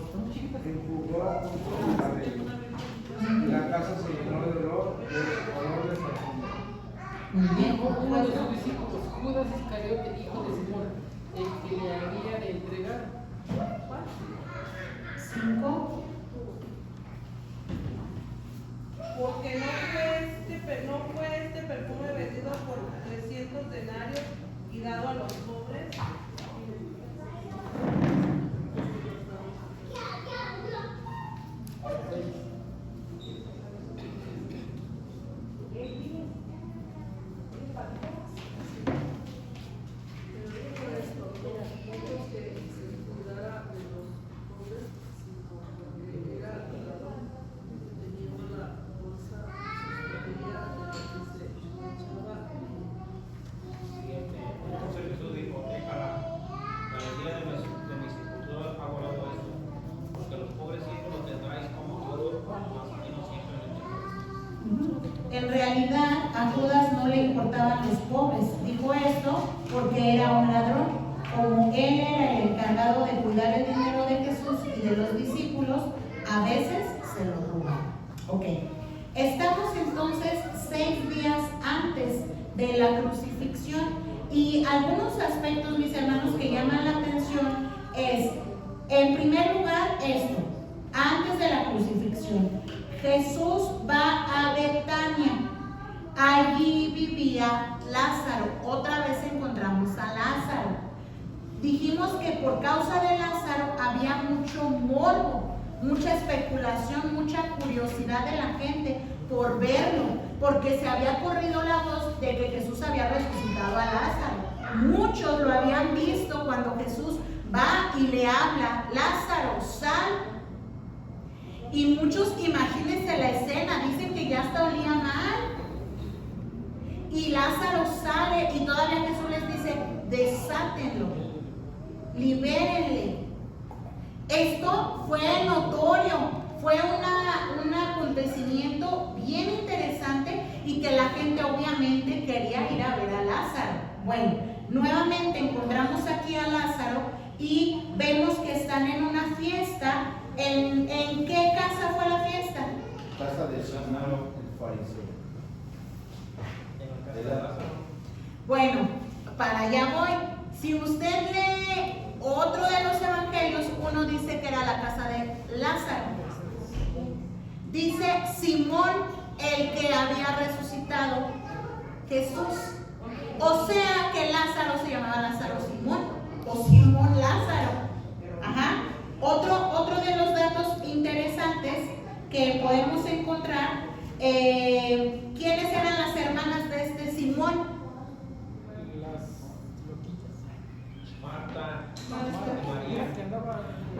enjugó con su cabeza Muy bien. Dijo uno de sus discípulos, Judas Iscariote, hijo de Simón, el que le había de entregar. 5. Porque no fue este perfume vendido por 300 denarios y dado a los pobres. Entonces Jesús dijo, para el día de mi sepultura hago esto, porque los pobres siempre los tendráis como yo, mas a mí no siempre me tendréis. En realidad a Judas no le importaban los pobres. Dijo esto porque era un ladrón. Como él era el encargado de cuidar el dinero de Jesús y de los discípulos, a veces se lo robaban. Ok. Estamos entonces 6 días antes de la crucifixión y algunos aspectos, mis hermanos, que llaman la atención es, en primer lugar, esto, antes de la crucifixión. Jesús va a Betania. Allí vivía Lázaro. Otra vez encontramos a Lázaro. Dijimos que por causa de Lázaro había mucho morbo, mucha especulación, mucha curiosidad de la gente por verlo, porque se había corrido la voz de que Jesús había resucitado a Lázaro. Muchos lo habían visto cuando Jesús va y le habla, Lázaro, sal. Y muchos, imagínense la escena, dicen que ya hasta olía mal. Y Lázaro sale y todavía Jesús les dice, desátenlo, libérenle. Esto fue notorio, fue un acontecimiento bien interesante y que la gente obviamente quería ir a ver a Lázaro. Bueno, nuevamente encontramos aquí a Lázaro y vemos que están en una fiesta. ¿En qué casa fue la fiesta? Casa de Simón el fariseo. Bueno, para allá voy. Si usted lee otro de los evangelios, uno dice que era la casa de Lázaro. Dice Simón, el que había resucitado Jesús. O sea que Lázaro se llamaba Lázaro Simón o Simón Lázaro. Ajá. Otro de los datos interesantes que podemos encontrar, ¿quiénes eran las hermanas de este Simón?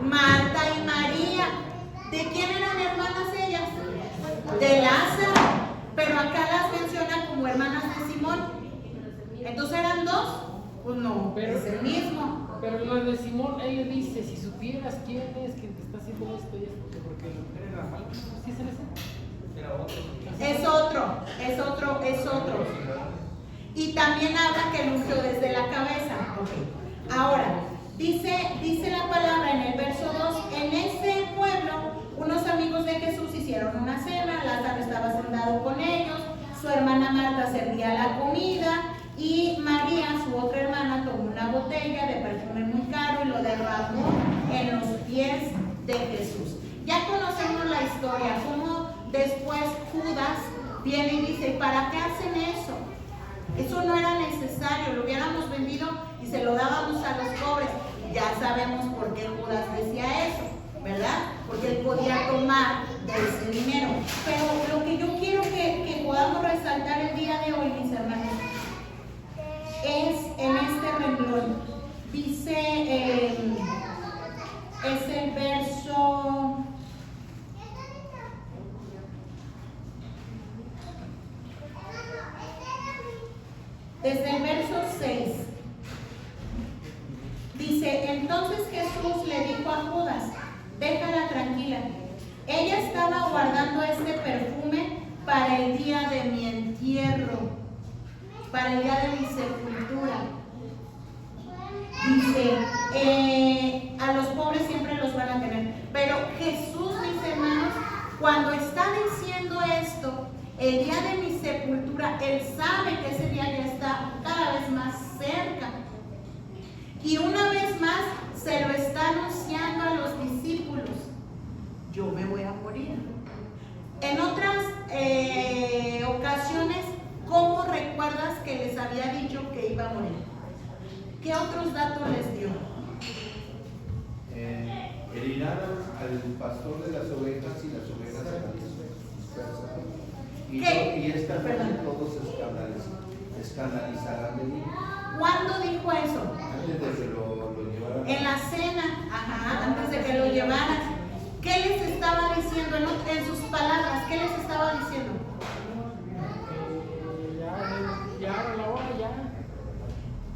Marta y María. ¿De quién eran hermanas ellas? De Lázaro. Pero acá las mencionan como hermanas de Simón. Entonces eran dos. Pues no, Pero- es el mismo. Pero la de Simón, él le dice, si supieras quién es quien te está haciendo esto y esto, porque la mujer era mala. ¿Sí se le hace? Era otro. Es otro. Y también habla que lo ungió desde la cabeza. Ok. Ahora, dice la palabra en el verso 2, en ese pueblo, unos amigos de Jesús hicieron una cena, Lázaro estaba sentado con ellos, su hermana Marta servía la comida, y María, su otra hermana, tomó una botella de perfume muy caro y lo derramó en los pies de Jesús. Ya conocemos la historia, cómo después Judas viene y dice, ¿para qué hacen eso? Eso no era necesario, lo hubiéramos vendido y se lo dábamos a los pobres. Ya sabemos por qué Judas decía eso, ¿verdad? Porque él podía tomar de ese dinero. Pero lo que yo quiero que podamos resaltar el día de hoy, mis hermanos, es en este renglón. Dice, es el verso... Desde el verso 6. Dice, entonces Jesús le dijo a Judas, déjala tranquila. Ella estaba guardando este perfume para el día de mi entierro, para el día de mi sepultura. Dice, a los pobres siempre los van a tener. Pero Jesús, mis hermanos, cuando está diciendo esto, el día de mi sepultura, Él sabe que ese Y una vez más se lo está anunciando a los discípulos. Yo me voy a morir. En otras ocasiones, ¿cómo recuerdas que les había dicho que iba a morir? ¿Qué otros datos les dio? Herirán al pastor de las ovejas y las ovejas serán dispersas. Y esta noche todos se escandalizarán de mí. ¿Cuándo dijo eso? Antes de que lo llevaran. En la cena, antes de que lo llevaran. ¿Qué les estaba diciendo en sus palabras? ¿Qué les estaba diciendo? Ya era la hora, ya.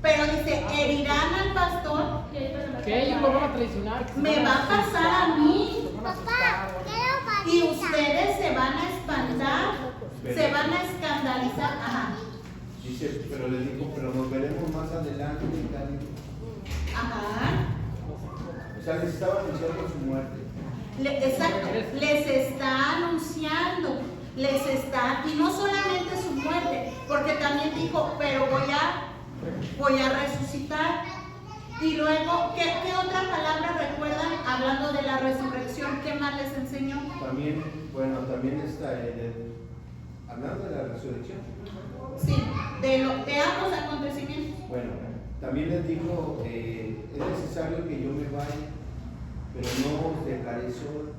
Pero dice, herirán al pastor. Que ellos lo van a traicionar. Me va a pasar a mí. Papá, Y ustedes se van a espantar, se van a escandalizar. Ajá. Dice, pero le dijo, pero nos veremos más adelante. Ajá. O sea, les estaba anunciando su muerte. Exacto, les está anunciando, y no solamente su muerte, porque también dijo, pero voy a resucitar. Y luego, ¿qué otra palabra recuerdan hablando de la resurrección? ¿Qué más les enseñó? También está hablando de la resurrección. Sí, de ambos acontecimientos. Bueno, también les dijo, es necesario que yo me vaya, pero no os dejaré solo.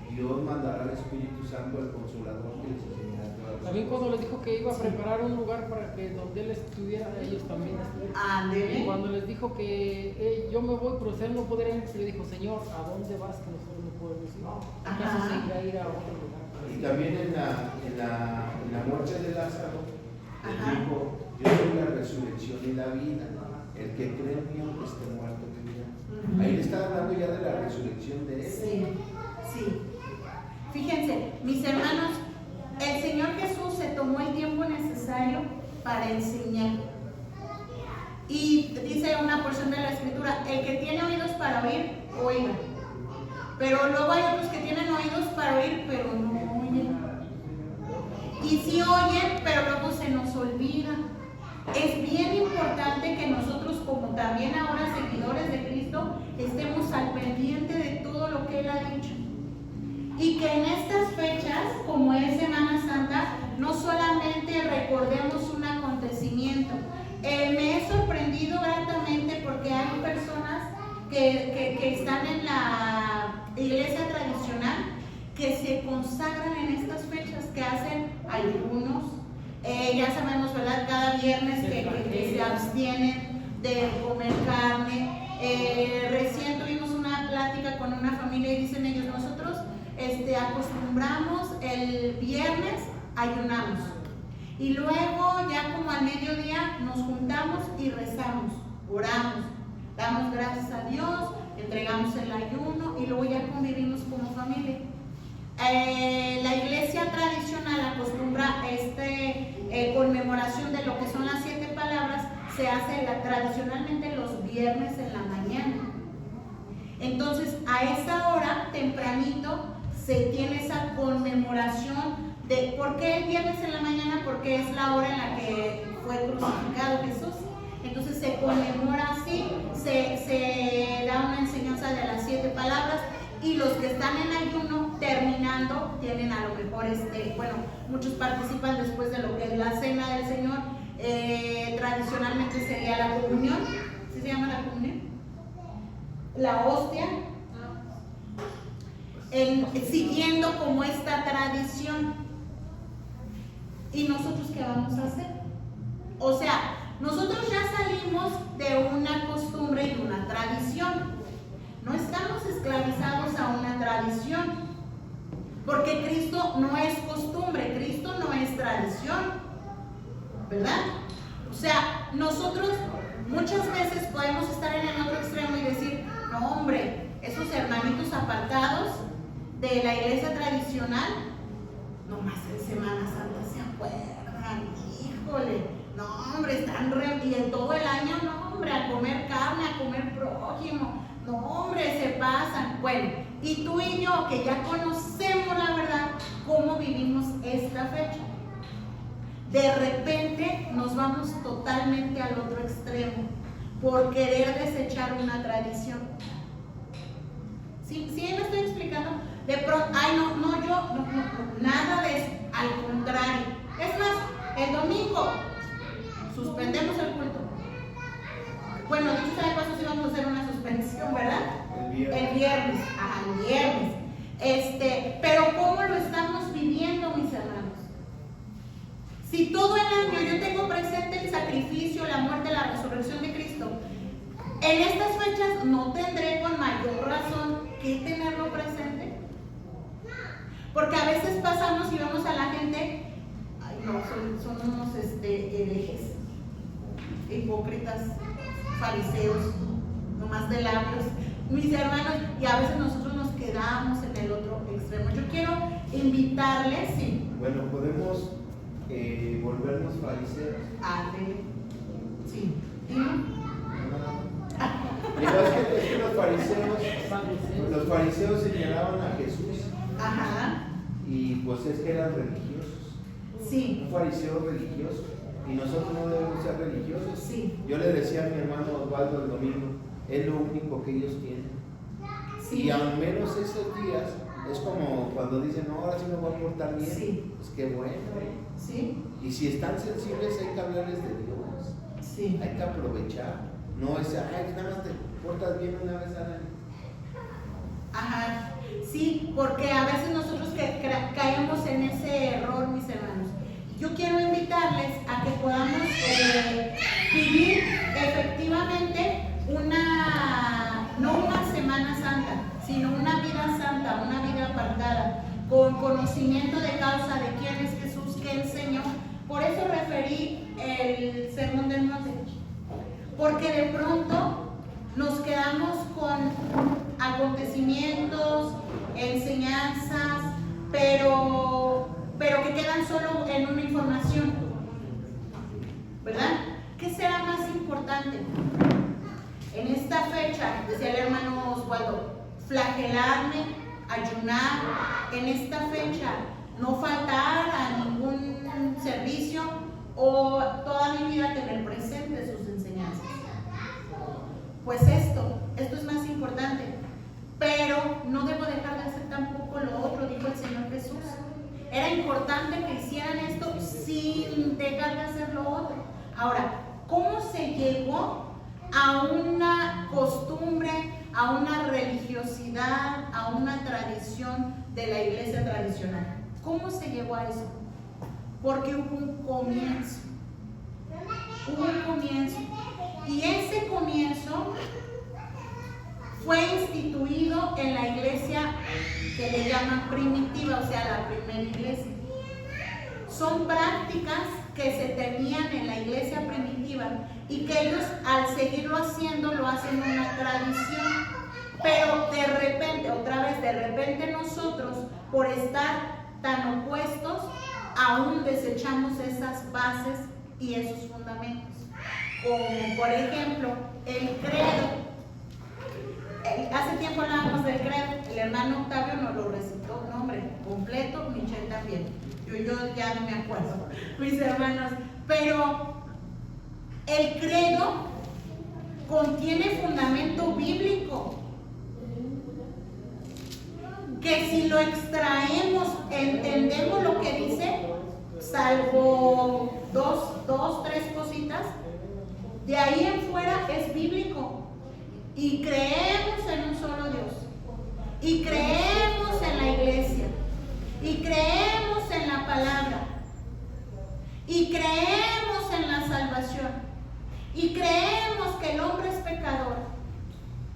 Dios mandará al Espíritu Santo, el Consolador, que les enseñará todas las También cosas. cuando les dijo que iba a preparar un lugar para que donde él estuviera, ellos también estuvieran. Y cuando les dijo que yo me voy, pero ustedes no podrán ir, le dijo, Señor, ¿a dónde vas que nosotros no podemos ir? ¿Acaso se irá a ir a otro lugar? Y también en la muerte de Lázaro, les dijo, yo soy la resurrección y la vida. El que cree en mí, aunque esté muerto, vivirá. Ahí le está hablando ya de la resurrección de él. Sí. Fíjense, mis hermanos, el Señor Jesús se tomó el tiempo necesario para enseñar. Y dice una porción de la Escritura, el que tiene oídos para oír, oiga. Pero luego hay otros que tienen oídos para oír, pero no oyen. Y sí oyen, pero luego se nos olvida. Es bien importante que nosotros, como también ahora seguidores de Cristo, estemos al pendiente de todo lo que Él ha dicho. Y que en estas fechas, como es Semana Santa, no solamente recordemos un acontecimiento. Me he sorprendido gratamente porque hay personas que están en la iglesia tradicional que se consagran en estas fechas, que hacen ayunos. Ya sabemos, ¿verdad? Cada viernes que se abstienen de comer carne. Recién tuvimos una plática con una familia y dicen ellos, nosotros acostumbramos el viernes, ayunamos. Y luego ya como al mediodía nos juntamos y rezamos, oramos, damos gracias a Dios, entregamos el ayuno y luego ya convivimos como familia. La iglesia tradicional acostumbra conmemoración de lo que son las 7 palabras, se hace tradicionalmente los viernes en la mañana. Entonces a esa hora, tempranito, se tiene esa conmemoración de, ¿por qué el viernes en la mañana? Porque es la hora en la que fue crucificado Jesús. Entonces se conmemora así, se da una enseñanza de las 7 palabras. Y los que están en ayuno, terminando, tienen a lo mejor, muchos participan después de lo que es la cena del Señor. Tradicionalmente sería la comunión. ¿Sí se llama la comunión? La hostia. Siguiendo como esta tradición. ¿Y nosotros qué vamos a hacer? O sea, nosotros ya salimos de una costumbre y de una tradición. No estamos esclavizados a una tradición, porque Cristo no es costumbre, Cristo no es tradición, ¿verdad? O sea, nosotros muchas veces podemos estar en el otro extremo y decir, no hombre, esos hermanitos apartados de la iglesia tradicional, nomás en Semana Santa se acuerdan, híjole, no hombre, están y en todo el año, no hombre, a comer carne, a comer prójimo. No, hombre, se pasan. Bueno, y tú y yo, que ya conocemos la verdad, cómo vivimos esta fecha. De repente nos vamos totalmente al otro extremo. por querer desechar una tradición. ¿Sí me estoy explicando? De pronto, ay, no, nada de eso, al contrario. Es más, el domingo suspendemos el culto. Bueno, dicho sea de paso, sí vamos a hacer una suspensión, ¿verdad? El viernes. Pero ¿cómo lo estamos viviendo, mis hermanos? Si todo el año yo tengo presente el sacrificio, la muerte, la resurrección de Cristo, en estas fechas no tendré con mayor razón que tenerlo presente. Porque a veces pasamos y vemos a la gente, ay no, son unos herejes, hipócritas, fariseos, nomás de labios, mis hermanos, y a veces nosotros nos quedamos en el otro extremo. Yo quiero invitarles, sí. Bueno, podemos volvernos fariseos. Sí. ¿Dime? Es que los fariseos señalaban a Jesús. Ajá. Y pues es que eran religiosos. Sí. Un fariseo religioso. Y nosotros no debemos ser religiosos. Sí. Yo le decía a mi hermano Osvaldo el domingo, es lo único que ellos tienen. Sí. Y al menos esos días es como cuando dicen, no, ahora sí me voy a portar bien. Sí. Pues qué bueno. Sí. Y si están sensibles hay que hablarles de Dios. Sí. Hay que aprovechar. No es, ay, nada más te portas bien una vez al año. Ajá. Sí, porque a veces nosotros caemos en ese error, mis hermanos. Yo quiero invitarles a que podamos vivir efectivamente no una Semana Santa, sino una vida santa, una vida apartada, con conocimiento de causa de quién es Jesús, qué enseñó. Por eso referí el Sermón del Monte, porque de pronto nos quedamos con acontecimientos, enseñanzas, pero que quedan solo en una información, ¿verdad? ¿Qué será más importante? En esta fecha, decía el hermano Osvaldo, flagelarme, ayunar, en esta fecha no faltar a ningún servicio o toda mi vida tener presente sus enseñanzas. Pues esto es más importante, pero no debo dejar de hacer tampoco lo otro, dijo el Señor Jesús. Era importante que hicieran esto sin dejar de hacer lo otro. Ahora, ¿cómo se llegó a una costumbre, a una religiosidad, a una tradición de la iglesia tradicional? ¿Cómo se llegó a eso? Porque hubo un comienzo. Y ese comienzo fue instituido en la iglesia que le llaman primitiva, o sea, la primera iglesia. Son prácticas que se tenían en la iglesia primitiva y que ellos, al seguirlo haciendo, lo hacen una tradición. Pero de repente nosotros, por estar tan opuestos, aún desechamos esas bases y esos fundamentos. Como por ejemplo, el credo. Hace tiempo hablábamos del credo, el hermano Octavio nos lo recitó, nombre completo, Michelle también. Yo ya no me acuerdo, mis hermanos. Pero el credo contiene fundamento bíblico, que si lo extraemos, entendemos lo que dice, salvo dos, tres cositas, de ahí en fuera es bíblico. Y creemos en un solo Dios, y creemos en la iglesia, y creemos en la palabra, y creemos en la salvación, y creemos que el hombre es pecador.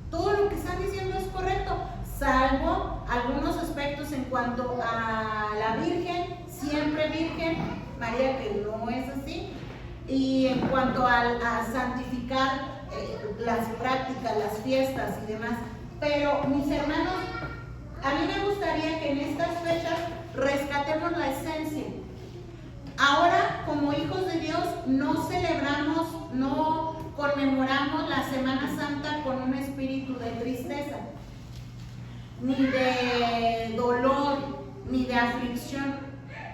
Todo lo que están diciendo es correcto, salvo algunos aspectos en cuanto a la Virgen, siempre Virgen, María, que no es así, y en cuanto a santificar las prácticas, las fiestas y demás. Pero mis hermanos, a mí me gustaría que en estas fechas rescatemos la esencia. Ahora, como hijos de Dios, no celebramos, no conmemoramos la Semana Santa con un espíritu de tristeza, ni de dolor, ni de aflicción.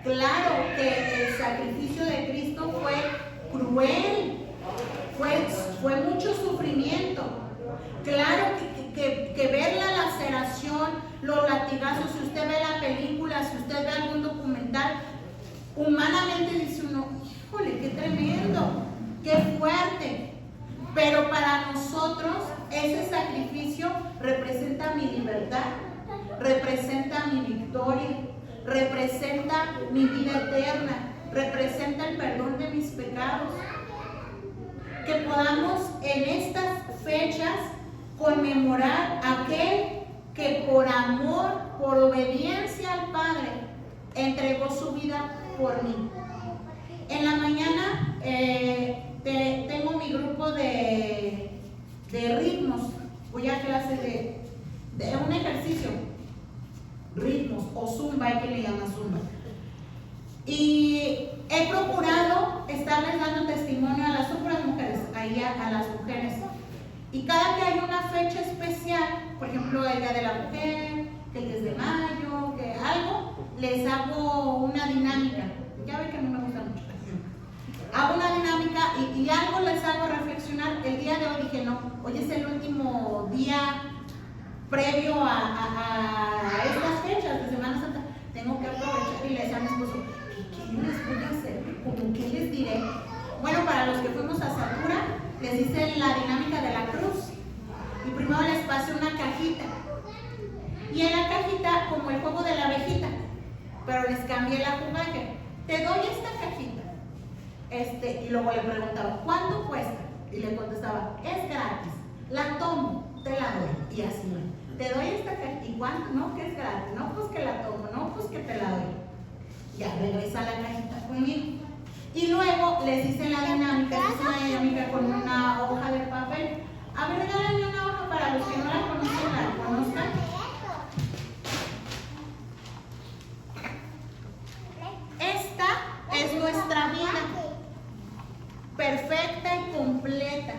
Claro que el sacrificio de Cristo fue cruel, fue mucho sufrimiento Claro que ver la laceración, los latigazos, si usted ve la película, si usted ve algún documental, humanamente dice uno, híjole, qué tremendo, qué fuerte. Pero para nosotros ese sacrificio representa mi libertad, representa mi victoria, representa mi vida eterna, representa el perdón de mis pecados. Que podamos en estas fechas conmemorar a aquel que por amor, por obediencia al Padre, entregó su vida por mí. En la mañana tengo mi grupo de ritmos. Voy a clase de un ejercicio, ritmos o zumba, hay quien le llama zumba. Y he procurado estarles dando testimonio a las otras mujeres, ahí a las mujeres. Y cada que hay una fecha especial, por ejemplo el Día de la Mujer, que el 10 de mayo, que algo, les hago una dinámica. Ya ve que a mí me gusta mucho. Hago una dinámica y algo les hago reflexionar. El día de hoy dije, no, hoy es el último día previo a estas fechas de Semana Santa. Tengo que aprovechar y le decía a mi esposo, ¿qué les voy a hacer? ¿Cómo qué les diré? Bueno, para los que fuimos a Sakura, les hice la dinámica de la cruz. Y primero les pasé una cajita. Y en la cajita, como el juego de la abejita, pero les cambié la jugada. Te doy esta cajita. Y luego le preguntaba, ¿cuánto cuesta? Y le contestaba, es gratis. La tomo, te la doy. Y así, te doy esta cajita. ¿Y cuánto? No, que es gratis. No, pues que la tomo. No, pues que te la doy. Ya regresa la cajita conmigo. Y luego les hice la dinámica, es una dinámica con una hoja de papel. A ver, regálenme una hoja para los que no la conocen, la conozcan. Esta es nuestra vida, perfecta y completa,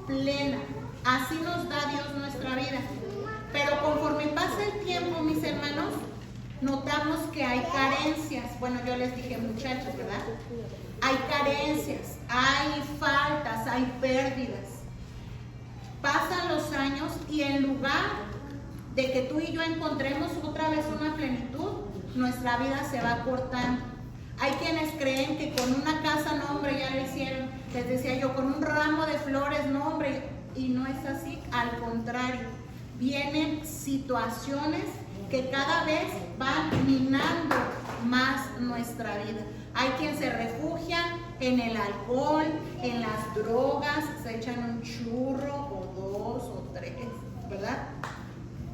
plena. Así nos da Dios nuestra vida. Pero conforme pasa el tiempo, mis hermanos, notamos que hay carencias. Bueno, yo les dije, muchachos, ¿verdad? Hay carencias, hay faltas, hay pérdidas. Pasan los años y en lugar de que tú y yo encontremos otra vez una plenitud, nuestra vida se va cortando. Hay quienes creen que con una casa, no hombre, ya lo hicieron. Les decía yo, con un ramo de flores, no hombre, y no es así, al contrario. Vienen situaciones que cada vez van minando más nuestra vida. Hay quien se refugia en el alcohol, en las drogas, se echan un churro o dos o tres, ¿verdad?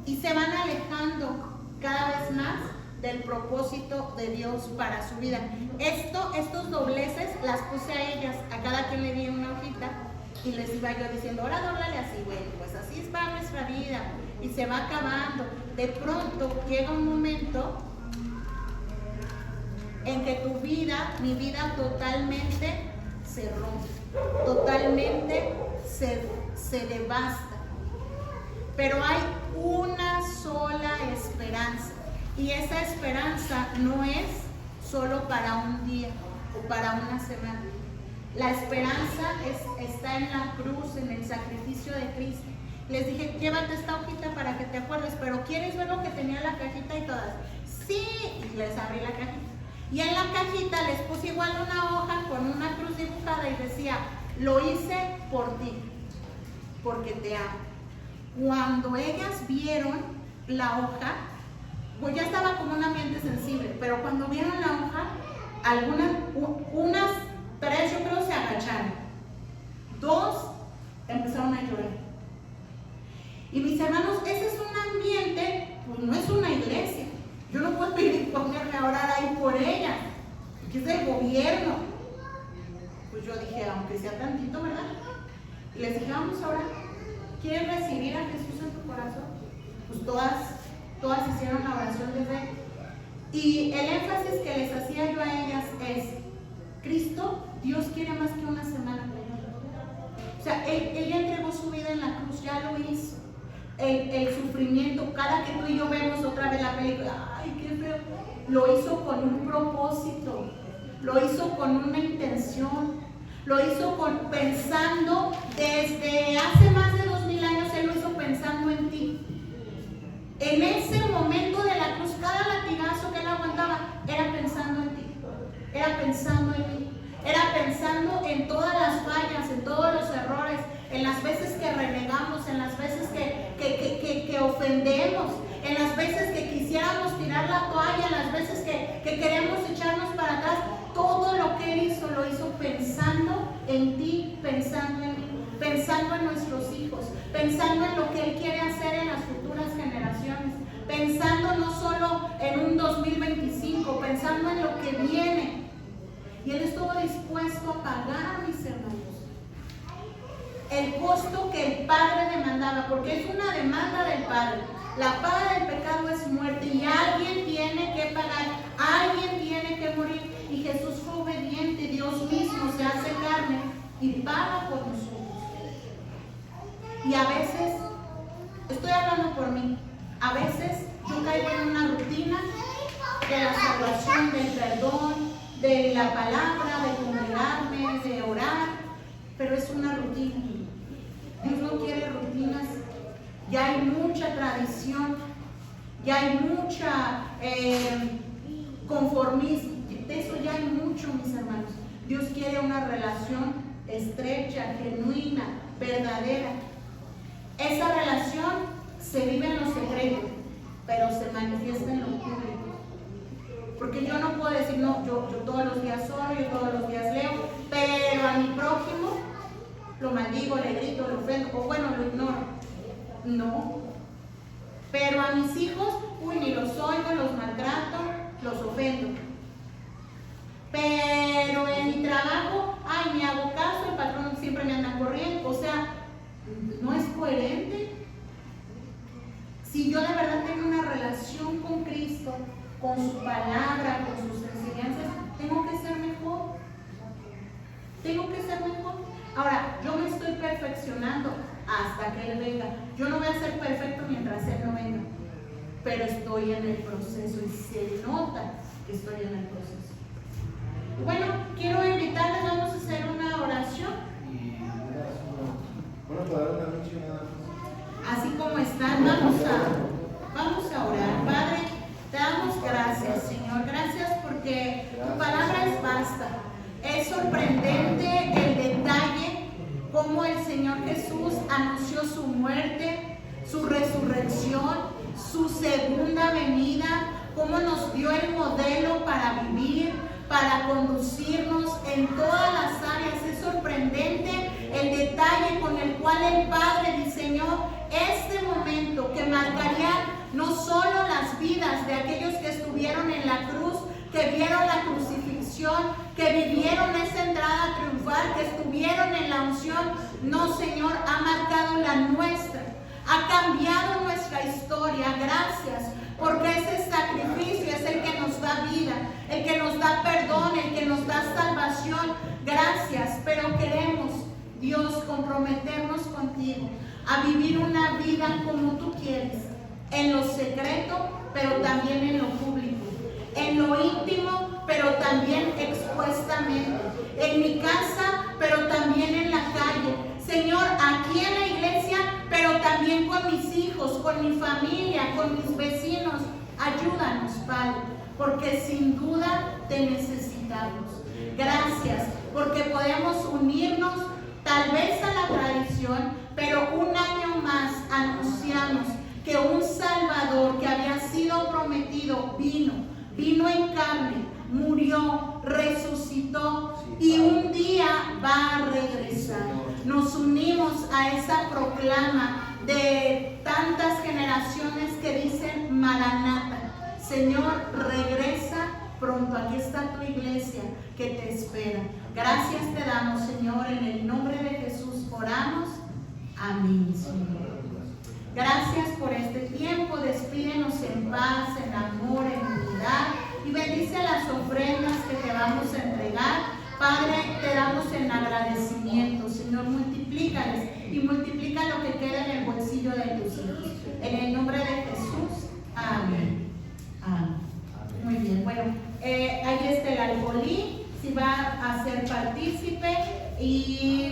Y se van alejando cada vez más del propósito de Dios para su vida. Estos dobleces las puse a ellas, a cada quien le di una hojita y les iba yo diciendo, ahora dóblale así, bueno, pues así va nuestra vida y se va acabando. De pronto llega un momento en que tu vida, mi vida totalmente se rompe, totalmente se devasta. Pero hay una sola esperanza y esa esperanza no es solo para un día o para una semana. La esperanza está en la cruz, en el sacrificio de Cristo. Les dije, llévate esta hojita para que te acuerdes, pero ¿quieres ver lo que tenía la cajita y todas? Sí, y les abrí la cajita. Y en la cajita les puse igual una hoja con una cruz dibujada y decía, lo hice por ti, porque te amo. Cuando ellas vieron la hoja, pues ya estaba como un ambiente sensible, pero cuando vieron la hoja, unas 3 yo creo se agacharon, 2 empezaron a llorar. Y mis hermanos, ese es un ambiente, pues no es una iglesia. Yo no puedo pedir ponerme a orar ahí por ella, que es del gobierno. Pues yo dije, aunque sea tantito, ¿verdad? Y les dije, vamos a orar. ¿Quieres recibir a Jesús en tu corazón? Pues todas hicieron la oración desde él. Y el énfasis que les hacía yo a ellas es, Cristo, Dios quiere más que una semana. O sea, ella entregó su vida en la cruz, ya lo hizo. El sufrimiento, cada que tú y yo vemos otra vez la película, ay, qué feo, lo hizo con un propósito, lo hizo con una intención, lo hizo pensando desde hace más de 2000 años, él En ese momento de la cruz, cada latigazo que él aguantaba era pensando en ti, era pensando en mí, era pensando en todas las fallas, en todos los errores, en las veces que renegamos, en las veces que ofendemos, en las veces que quisiéramos tirar la toalla, en las veces que queremos echarnos para atrás. Todo lo que él hizo, lo hizo pensando en ti, pensando en mí, pensando en nuestros hijos, pensando en lo que él quiere hacer en las futuras generaciones, pensando no solo en un 2025, pensando en lo que viene. Y él estuvo dispuesto a pagar, mis hermanos, el costo que el Padre demandaba, porque es una demanda del Padre. La paga del pecado es muerte y alguien tiene que pagar, alguien tiene que morir. Y Jesús fue obediente, Dios mismo se hace carne y paga por nosotros. Y a veces, estoy hablando por mí, a veces yo caigo en una rutina de la salvación, del perdón, de la palabra, de congregarme, de orar, pero es una rutina. Dios no quiere rutinas. Ya hay mucha tradición, ya hay mucha conformismo, de eso ya hay mucho, mis hermanos. Dios quiere una relación estrecha, genuina, verdadera. Esa relación se vive en lo secreto, pero se manifiesta en lo público. Porque yo no puedo decir, no, yo todos los días oro, yo todos los días leo, pero a mi prójimo lo maldigo, le grito, lo ofendo, o bueno, lo ignoro. No. Pero a mis hijos, ni los oigo, los maltrato, los ofendo. Pero en mi trabajo, me hago caso, el patrón siempre me anda corriendo. O sea, no es coherente. Si yo de verdad tengo una relación con Cristo, con su palabra, con sus enseñanzas, tengo que ser mejor. Tengo que ser mejor. Ahora, yo me estoy perfeccionando hasta que Él venga. Yo no voy a ser perfecto mientras Él no venga, pero estoy en el proceso y se nota que estoy en el proceso. Bueno, quiero invitarles, vamos a hacer una oración. Bueno, para dar una noche nada más. Así como están, vamos a orar. Padre, te damos gracias, Señor. Gracias porque tu palabra es vasta. Es sorprendente el detalle cómo el Señor Jesús anunció su muerte, su resurrección, su segunda venida, cómo nos dio el modelo para vivir, para conducirnos en todas las áreas. Es sorprendente el detalle con el cual el Padre diseñó este momento que marcaría no solo las vidas de aquellos que estuvieron en la cruz, que vieron la crucifixión, que vivieron esa entrada triunfal, que estuvieron en la unción. No, Señor, ha marcado la nuestra, ha cambiado nuestra historia. Gracias, porque ese sacrificio es el que nos da vida, el que nos da perdón, el que nos da salvación. Gracias, pero queremos, Dios, comprometernos contigo a vivir una vida como tú quieres, en lo secreto, pero también en lo público, en lo íntimo, pero también expuestamente, en mi casa, pero también en la calle. Señor, aquí en la iglesia, pero también con mis hijos, con mi familia, con mis vecinos. Ayúdanos, Padre, porque sin duda te necesitamos. Gracias, porque podemos unirnos tal vez a la tradición, pero un año más anunciamos que un Salvador que había sido prometido vino en carne, murió, resucitó y un día va a regresar. Nos unimos a esa proclama de tantas generaciones que dicen Maranata. Señor, regresa pronto. Aquí está tu iglesia que te espera. Gracias te damos, Señor, en el nombre de Jesús oramos. Amén, Señor. Gracias por este tiempo. Despídenos en paz, en amor, en unidad. Y bendice las ofrendas que te vamos a entregar. Padre, te damos en agradecimiento. Señor, multiplícales y multiplica lo que queda en el bolsillo de tus hijos. En el nombre de Jesús. Amén. Amén. Muy bien. Bueno, ahí está el alfolí. Si va a ser partícipe y